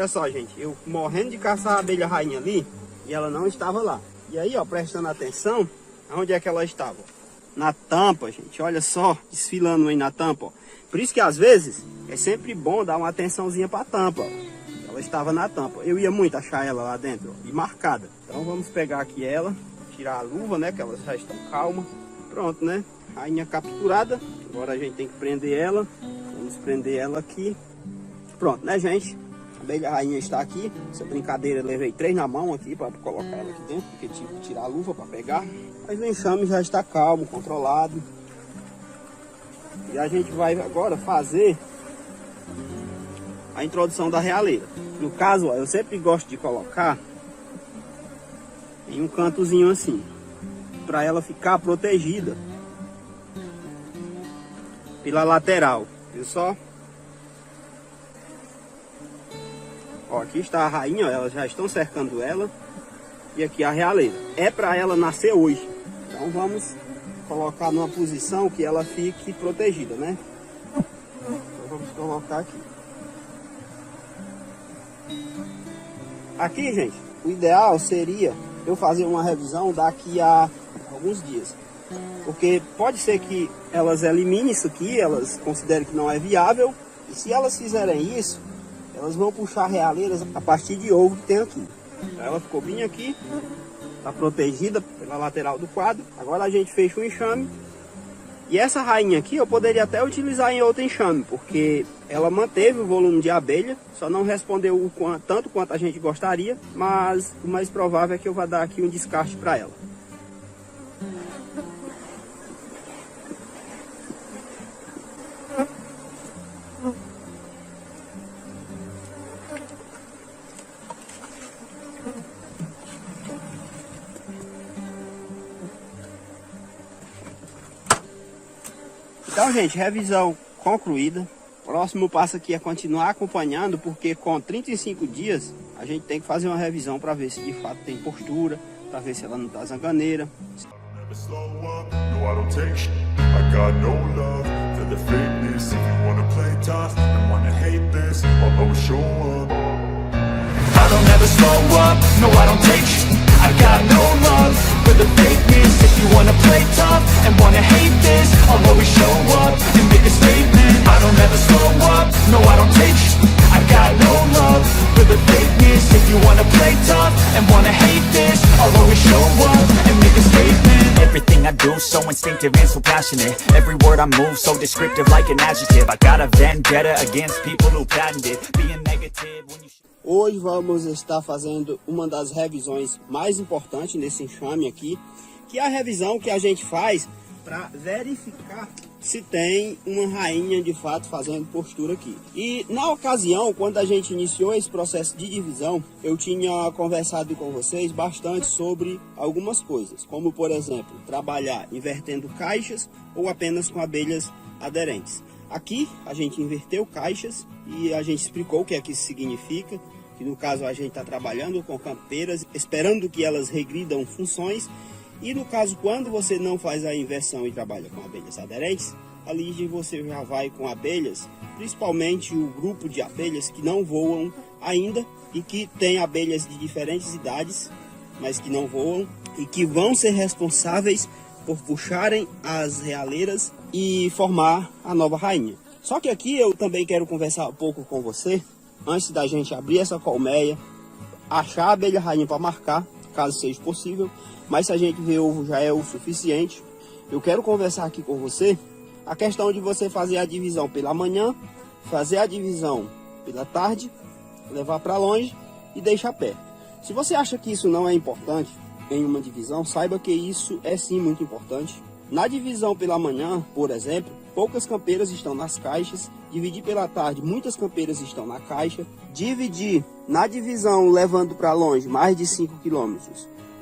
Olha só, gente, eu morrendo de caçar a abelha rainha ali e ela não estava lá. E aí, ó, prestando atenção, onde é que ela estava? Na tampa, gente, olha só, desfilando aí na tampa, ó. Por isso que às vezes é sempre bom dar uma atençãozinha para a tampa, ó. Ela estava na tampa. Eu ia muito achar ela lá dentro, ó, e marcada. Então vamos pegar aqui ela, tirar a luva, né, que elas já estão calmas. Pronto, né? Rainha capturada. Agora a gente tem que prender ela. Vamos prender ela aqui. Pronto, né, gente? A abelha rainha está aqui. Essa brincadeira eu levei 3 na mão aqui para colocar ela aqui dentro, porque tive que tirar a luva para pegar. Mas o enxame já está calmo, controlado. E a gente vai agora fazer a introdução da realeira. No caso, ó, eu sempre gosto de colocar em um cantozinho assim, para ela ficar protegida pela lateral, viu só? Ó, aqui está a rainha, ó, elas já estão cercando ela. E aqui a realeira. É para ela nascer hoje. Então vamos colocar numa posição que ela fique protegida, né? Então vamos colocar aqui. Aqui, gente, o ideal seria eu fazer uma revisão daqui a alguns dias. Porque pode ser que elas eliminem isso aqui, elas considerem que não é viável. E se elas fizerem isso, elas vão puxar realeiras a partir de ovo que tem aqui. Então ela ficou bem aqui, está protegida pela lateral do quadro. Agora a gente fecha o enxame. E essa rainha aqui eu poderia até utilizar em outro enxame, porque ela manteve o volume de abelha, só não respondeu tanto quanto a gente gostaria, mas o mais provável é que eu vá dar aqui um descarte para ela. Então, gente, revisão concluída. Próximo passo aqui é continuar acompanhando, porque com 35 dias a gente tem que fazer uma revisão para ver se de fato tem postura, para ver se ela não está zanganeira. I got no love for the fakeness. If you wanna play tough and wanna hate this, I'll always show up and make a statement. I don't ever slow up, no I don't take sh**. I got no love for the fakeness. If you wanna play tough and wanna hate this, I'll always show up and make a statement. Everything I do so instinctive and so passionate. Every word I move so descriptive like an adjective. I got a vendetta against people who patented being negative when you... Hoje vamos estar fazendo uma das revisões mais importantes nesse enxame aqui, que é a revisão que a gente faz para verificar se tem uma rainha de fato fazendo postura aqui. E na ocasião, quando a gente iniciou esse processo de divisão, eu tinha conversado com vocês bastante sobre algumas coisas, como por exemplo, trabalhar invertendo caixas ou apenas com abelhas aderentes. Aqui a gente inverteu caixas e a gente explicou o que é que isso significa, que no caso a gente está trabalhando com campeiras, esperando que elas regridam funções, e no caso quando você não faz a inversão e trabalha com abelhas aderentes, ali você já vai com abelhas, principalmente o grupo de abelhas que não voam ainda e que tem abelhas de diferentes idades, mas que não voam e que vão ser responsáveis por puxarem as realeiras e formar a nova rainha. Só que aqui eu também quero conversar um pouco com você, antes da gente abrir essa colmeia, achar a abelha rainha para marcar, caso seja possível, mas se a gente ver ovo já é o suficiente. Eu quero conversar aqui com você a questão de você fazer a divisão pela manhã, fazer a divisão pela tarde, levar para longe e deixar perto. Se você acha que isso não é importante em uma divisão, saiba que isso é sim muito importante. Na divisão pela manhã, por exemplo, poucas campeiras estão nas caixas. Dividir pela tarde, muitas campeiras estão na caixa. Dividir na divisão levando para longe mais de 5 km,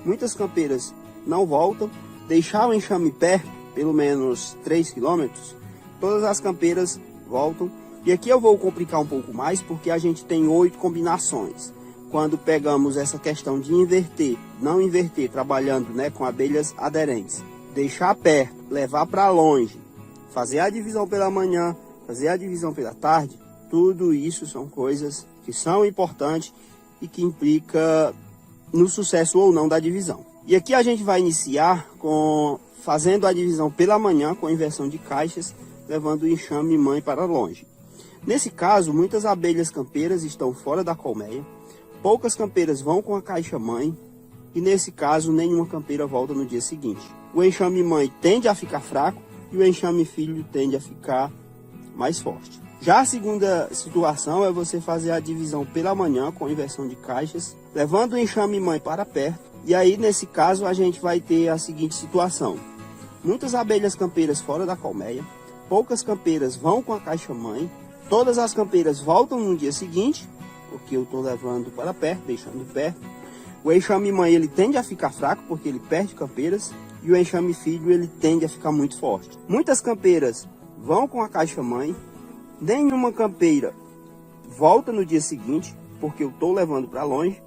muitas campeiras não voltam. Deixar o enxame perto, pelo menos 3 km, todas as campeiras voltam. E aqui eu vou complicar um pouco mais, porque a gente tem 8 combinações. Quando pegamos essa questão de inverter, não inverter, trabalhando, né, com abelhas aderentes, deixar perto, levar para longe, fazer a divisão pela manhã, fazer a divisão pela tarde, Tudo isso são coisas que são importantes e que implica no sucesso ou não da divisão. E aqui a gente vai iniciar fazendo a divisão pela manhã com inversão de caixas, levando o enxame mãe para longe. Nesse caso, muitas abelhas campeiras estão fora da colmeia, poucas campeiras vão com a caixa mãe e nesse caso nenhuma campeira volta no dia seguinte. O enxame mãe tende a ficar fraco e o enxame filho tende a ficar mais forte. Já a segunda situação é você fazer a divisão pela manhã com inversão de caixas, levando o enxame mãe para perto. E aí, nesse caso, a gente vai ter a seguinte situação. Muitas abelhas campeiras fora da colmeia, poucas campeiras vão com a caixa mãe, todas as campeiras voltam no dia seguinte, porque eu estou levando para perto, deixando perto. O enxame mãe ele tende a ficar fraco, porque ele perde campeiras, e o enxame filho ele tende a ficar muito forte. Muitas campeiras vão com a caixa mãe, nenhuma campeira volta no dia seguinte, porque eu estou levando para longe.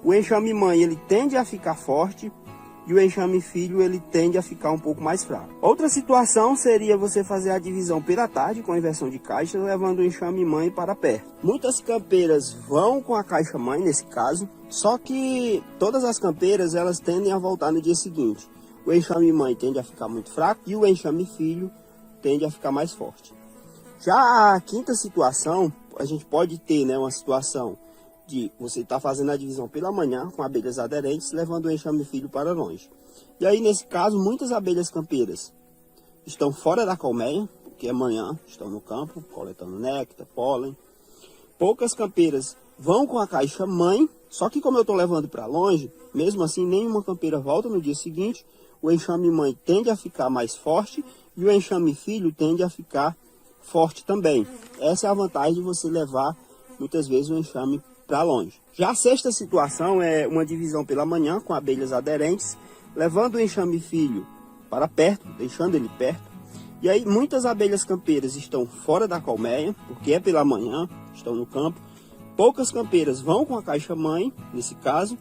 O enxame mãe ele tende a ficar forte e o enxame filho ele tende a ficar um pouco mais fraco. Outra situação seria você fazer a divisão pela tarde com a inversão de caixa, levando o enxame mãe para perto. Muitas campeiras vão com a caixa mãe nesse caso, só que todas as campeiras elas tendem a voltar no dia seguinte. O enxame mãe tende a ficar muito fraco e o enxame filho tende a ficar mais forte. Já a quinta situação, a gente pode ter, né, uma situação de você estar fazendo a divisão pela manhã com abelhas aderentes, levando o enxame filho para longe. E aí, nesse caso, muitas abelhas campeiras estão fora da colmeia, porque amanhã estão no campo, coletando néctar, pólen. Poucas campeiras vão com a caixa mãe, só que como eu estou levando para longe, mesmo assim, nenhuma campeira volta no dia seguinte. O enxame mãe tende a ficar mais forte e o enxame filho tende a ficar forte também. Essa é a vantagem de você levar muitas vezes o enxame para longe. Já a sexta situação é uma divisão pela manhã com abelhas aderentes, levando o enxame filho para perto, deixando ele perto. E aí muitas abelhas campeiras estão fora da colmeia, porque é pela manhã, estão no campo. Poucas campeiras vão com a caixa mãe, nesse caso.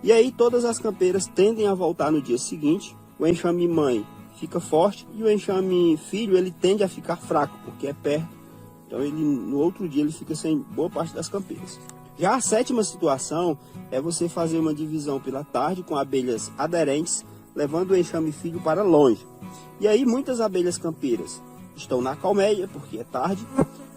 E aí todas as campeiras tendem a voltar no dia seguinte. O enxame mãe fica forte e o enxame filho ele tende a ficar fraco, porque é perto. Então no outro dia ele fica sem boa parte das campeiras. Já a sétima situação é você fazer uma divisão pela tarde com abelhas aderentes, levando o enxame filho para longe. E aí muitas abelhas campeiras estão na colmeia, porque é tarde.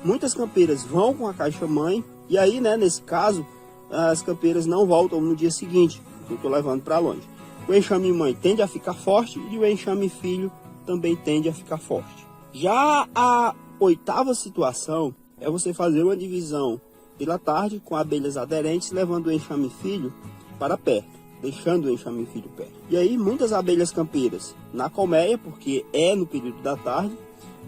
Muitas campeiras vão com a caixa mãe. E aí, né, nesse caso, as campeiras não voltam no dia seguinte, que eu estou levando para longe. O enxame mãe tende a ficar forte e o enxame filho também tende a ficar forte. Já a oitava situação é você fazer uma divisão pela tarde com abelhas aderentes, levando o enxame filho para perto, deixando o enxame filho perto. E aí muitas abelhas campeiras na colmeia, porque é no período da tarde.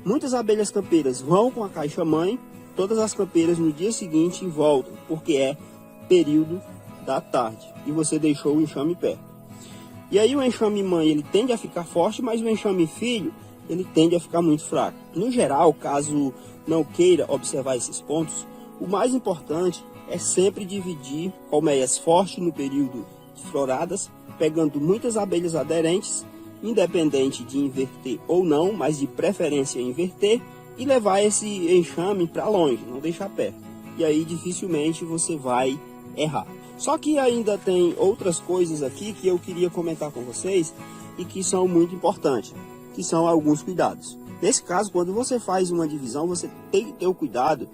Muitas abelhas campeiras vão com a caixa mãe, todas as campeiras no dia seguinte voltam, porque é período da tarde e você deixou o enxame perto. E aí o enxame mãe ele tende a ficar forte, mas o enxame filho ele tende a ficar muito fraco. No geral, caso não queira observar esses pontos, o mais importante é sempre dividir colmeias fortes no período de floradas, pegando muitas abelhas aderentes, independente de inverter ou não, mas de preferência inverter, e levar esse enxame para longe, não deixar perto. E aí dificilmente você vai errar. Só que ainda tem outras coisas aqui que eu queria comentar com vocês e que são muito importantes, que são alguns cuidados. Nesse caso, quando você faz uma divisão, você tem que ter o cuidado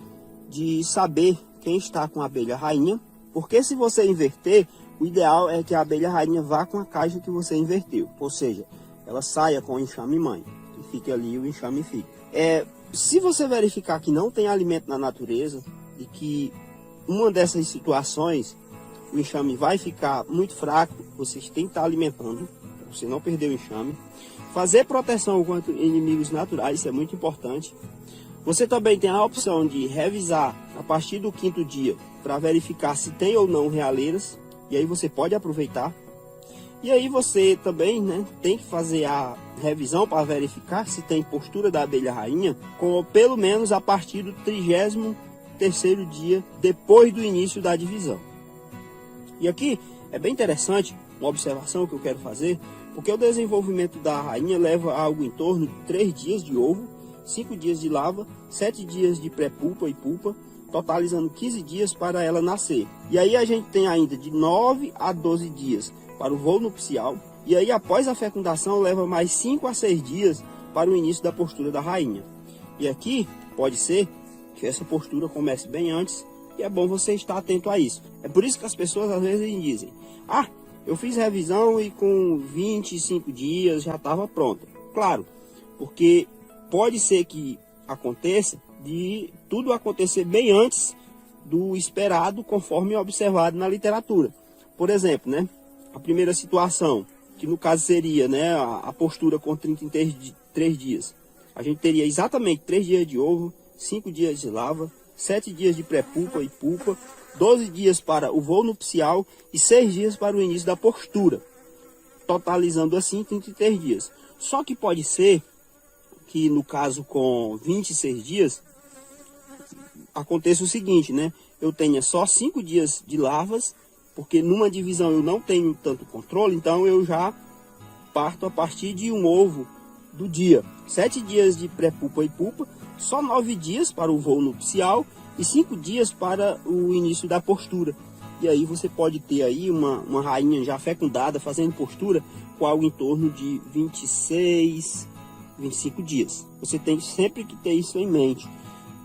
de saber quem está com a abelha rainha, porque se você inverter, o ideal é que a abelha rainha vá com a caixa que você inverteu, ou seja, ela saia com o enxame mãe e fique ali o enxame filho. Se você verificar que não tem alimento na natureza e que uma dessas situações o enxame vai ficar muito fraco, vocês têm que estar alimentando, para você não perder o enxame. Fazer proteção contra inimigos naturais, isso é muito importante. Você também tem a opção de revisar a partir do 5º dia para verificar se tem ou não realeiras, e aí você pode aproveitar. E aí você também, né, tem que fazer a revisão para verificar se tem postura da abelha rainha, com pelo menos a partir do 33º dia depois do início da divisão. E aqui é bem interessante uma observação que eu quero fazer, porque o desenvolvimento da rainha leva algo em torno de 3 dias de ovo 5 dias de lava, 7 dias de pré-pulpa e pulpa, totalizando 15 dias para ela nascer. E aí a gente tem ainda de 9 a 12 dias para o voo nupcial. E aí após a fecundação leva mais 5 a 6 dias para o início da postura da rainha. E aqui pode ser que essa postura comece bem antes, e é bom você estar atento a isso. É por isso que as pessoas às vezes dizem: ah, eu fiz revisão e com 25 dias já estava pronta. Claro, porque pode ser que aconteça de tudo acontecer bem antes do esperado, conforme observado na literatura. Por exemplo, né, a primeira situação, que no caso seria, né, a postura com 33 dias. A gente teria exatamente 3 dias de ovo, 5 dias de lava, 7 dias de pré-pulpa e pulpa, 12 dias para o voo nupcial e 6 dias para o início da postura, totalizando assim 33 dias. Só que pode ser que no caso com 26 dias, aconteça o seguinte, né? Eu tenha só 5 dias de larvas, porque numa divisão eu não tenho tanto controle, então eu já parto a partir de um ovo do dia. 7 dias de pré-pulpa e pulpa, só 9 dias para o voo nupcial e 5 dias para o início da postura. E aí você pode ter aí uma rainha já fecundada, fazendo postura, com algo em torno de 26, 25 dias. Você tem sempre que ter isso em mente.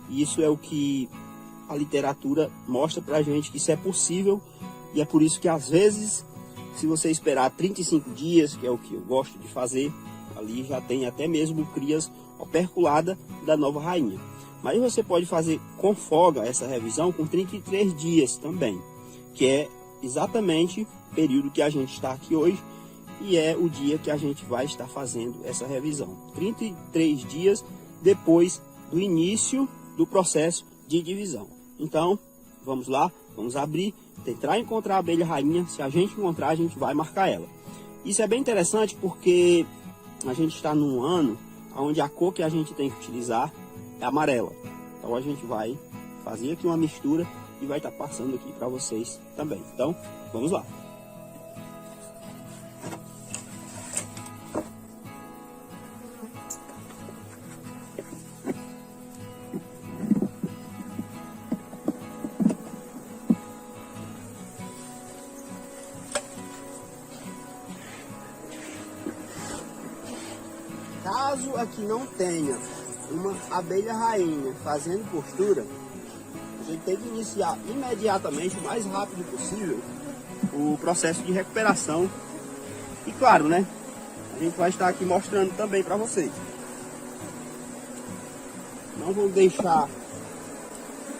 E isso é o que a literatura mostra pra gente, que isso é possível. E é por isso que às vezes, se você esperar 35 dias, que é o que eu gosto de fazer, ali já tem até mesmo crias operculada da nova rainha. Mas você pode fazer com folga essa revisão com 33 dias também, que é exatamente o período que a gente está aqui hoje, e é o dia que a gente vai estar fazendo essa revisão. 33 dias depois do início do processo de divisão. Então, vamos lá, vamos abrir, tentar encontrar a abelha rainha. Se a gente encontrar, a gente vai marcar ela. Isso é bem interessante porque a gente está num ano onde a cor que a gente tem que utilizar é amarela. Então a gente vai fazer aqui uma mistura e vai estar passando aqui para vocês também. Então, vamos lá. Caso aqui não tenha uma abelha rainha fazendo postura, a gente tem que iniciar imediatamente, o mais rápido possível, o processo de recuperação. E claro, né, a gente vai estar aqui mostrando também para vocês. Não vou deixar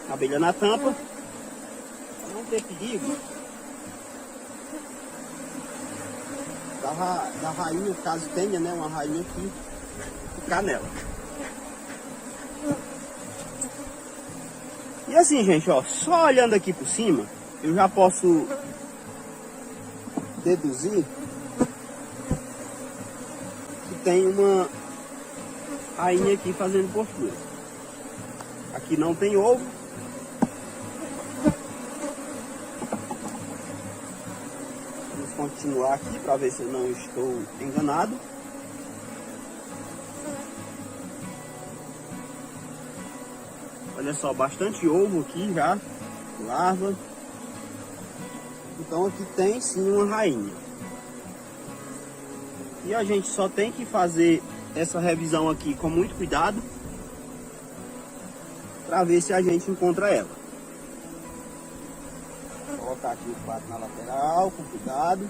a abelha na tampa, para não ter perigo da rainha, caso tenha, né, uma rainha aqui, ficar nela. E assim, gente, ó, só olhando aqui por cima, eu já posso deduzir que tem uma rainha aqui fazendo postura. Aqui não tem ovo. Vamos continuar aqui para ver se eu não estou enganado. Olha só, bastante ovo aqui já, larva. Então aqui tem sim uma rainha. E a gente só tem que fazer essa revisão aqui com muito cuidado, para ver se a gente encontra ela. Vou colocar aqui o prato na lateral, com cuidado.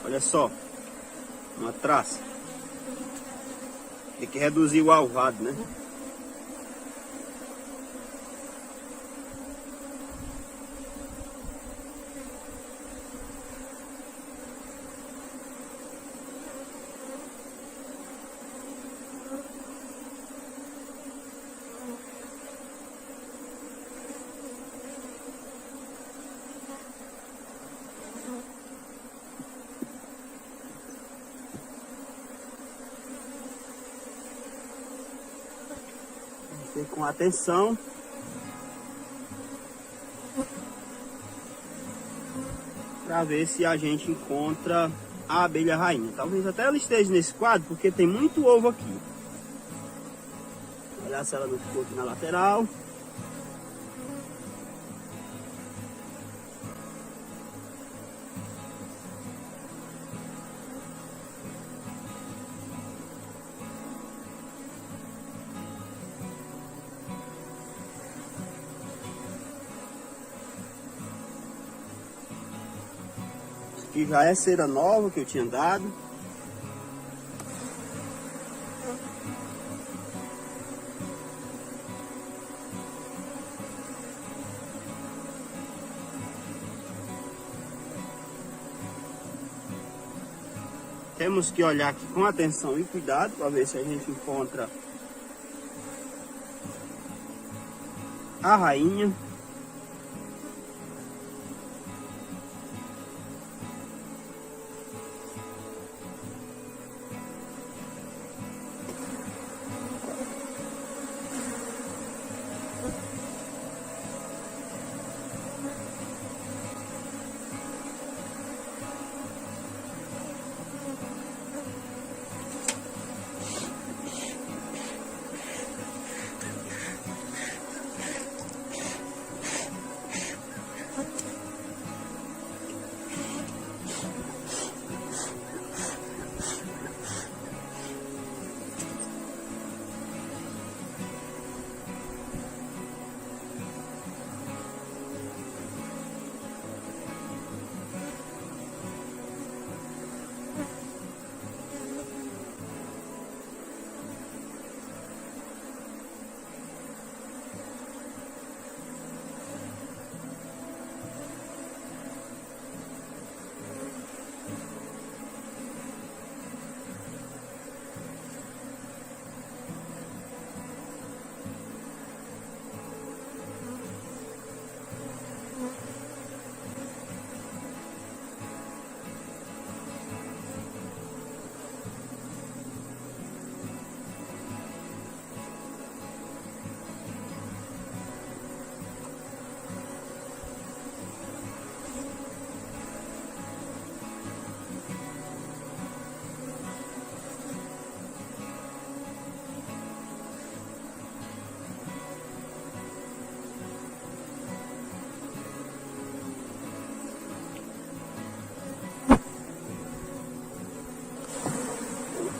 Olha só, uma traça. Tem que reduzir o alvado, né? ver com atenção. Para ver se a gente encontra a abelha rainha. Talvez até ela esteja nesse quadro, porque tem muito ovo aqui. Olha se ela não ficou aqui na lateral. Que já é cera nova que eu tinha dado. Temos que olhar aqui com atenção e cuidado para ver se a gente encontra a rainha.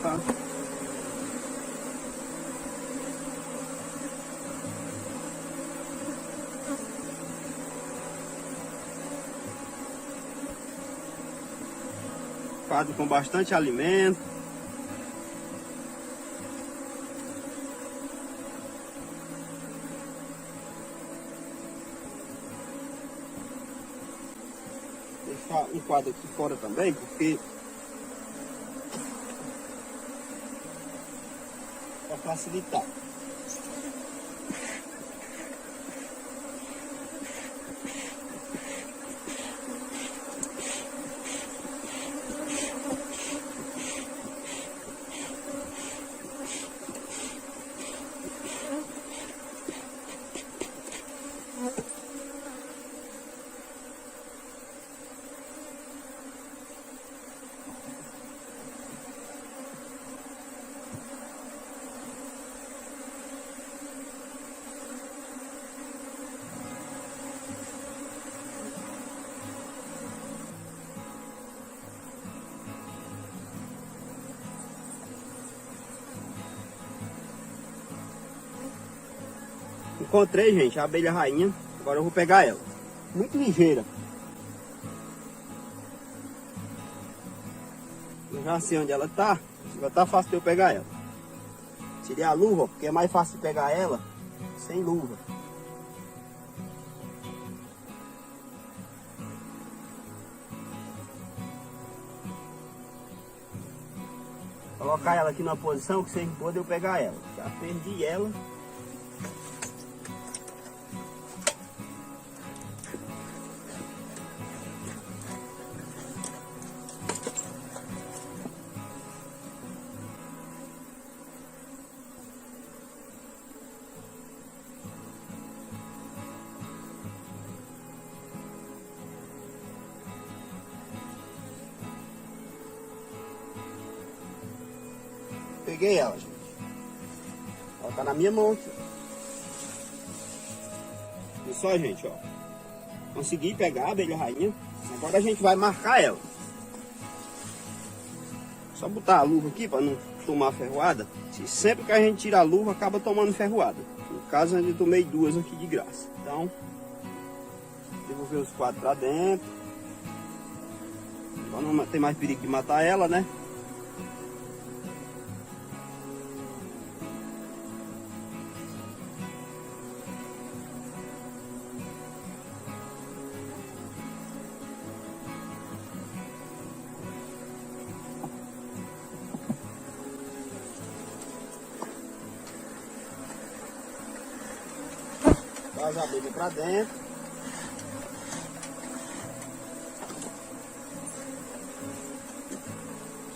Opa. Quadro com bastante alimento. Deixar um quadro aqui fora também, porque para facilitar. Encontrei, gente, a abelha rainha. Agora eu vou pegar ela. Muito ligeira. Eu já sei onde ela tá. Agora tá fácil de eu pegar ela. Tirei a luva, porque é mais fácil de pegar ela sem luva. Colocar ela aqui na posição que vocês podem eu pegar ela. Já perdi ela. Peguei ela, gente. Ela tá na minha mão aqui. E só, gente, ó. Consegui pegar a abelha rainha. Agora a gente vai marcar ela. Só botar a luva aqui para não tomar ferroada. Sempre que a gente tira a luva, acaba tomando ferroada. No caso, eu tomei 2 aqui de graça. Então, devolver os 4 para dentro. Para não ter mais perigo de matar ela, né? Traz a abelha para dentro.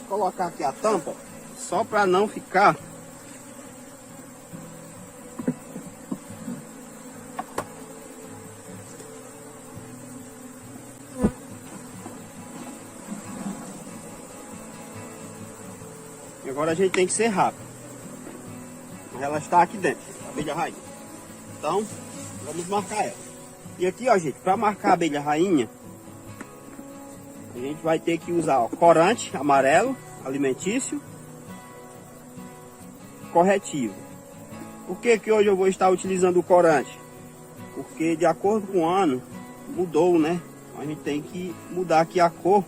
Vou colocar aqui a tampa, só para não ficar e agora a gente tem que ser rápido. Ela está aqui dentro, a abelha rainha. Então, vamos marcar ela. E aqui, ó, gente, para marcar a abelha rainha, a gente vai ter que usar, ó, corante amarelo, alimentício, corretivo. Por que que hoje eu vou estar utilizando o corante? Porque de acordo com o ano, mudou, né? A gente tem que mudar aqui a cor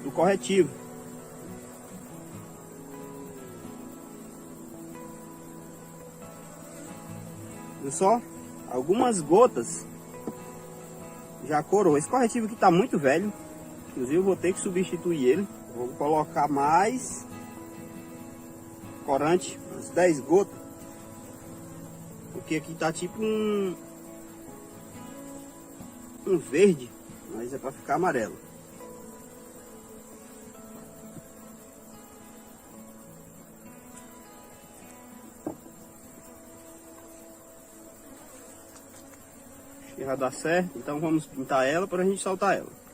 do corretivo. Viu só? Algumas gotas já corou. Esse corretivo aqui está muito velho. Inclusive eu vou ter que substituir ele. Vou colocar mais corante, umas 10 gotas. Porque aqui tá tipo um verde, mas é para ficar amarelo. Já dá certo, então vamos pintar ela para a gente soltar ela.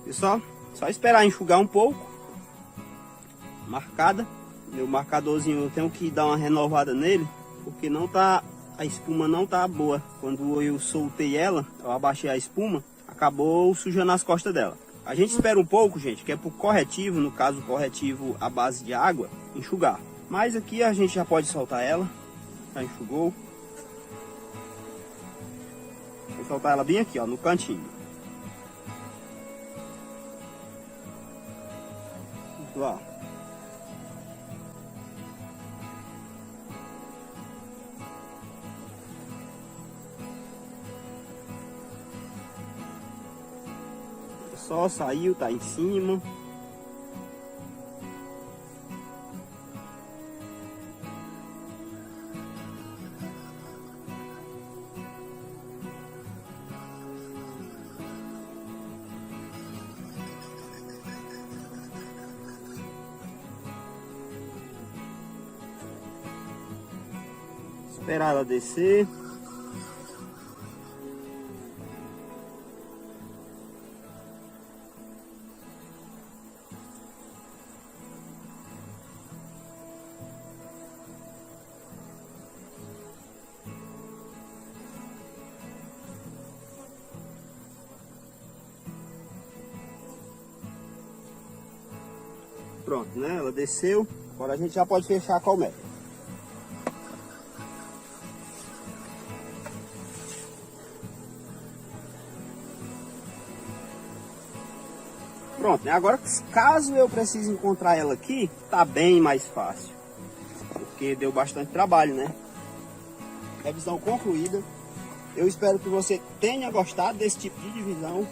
Pessoal, só esperar enxugar um pouco. Marcada. Meu marcadorzinho eu tenho que dar uma renovada nele, porque não tá, a espuma não tá boa. Quando eu soltei ela, eu abaixei a espuma, acabou sujando as costas dela. A gente espera um pouco, gente, que é pro corretivo, no caso o corretivo à base de água, enxugar. Mas aqui a gente já pode soltar ela. Já enxugou. Vou soltar ela bem aqui, ó, no cantinho. Ó. Só saiu, tá em cima. Esperar ela descer. Pronto, né? Ela desceu. Agora a gente já pode fechar a colmeia. Pronto, né? Agora, caso eu precise encontrar ela aqui, tá bem mais fácil. Porque deu bastante trabalho, né? Revisão concluída. Eu espero que você tenha gostado desse tipo de divisão.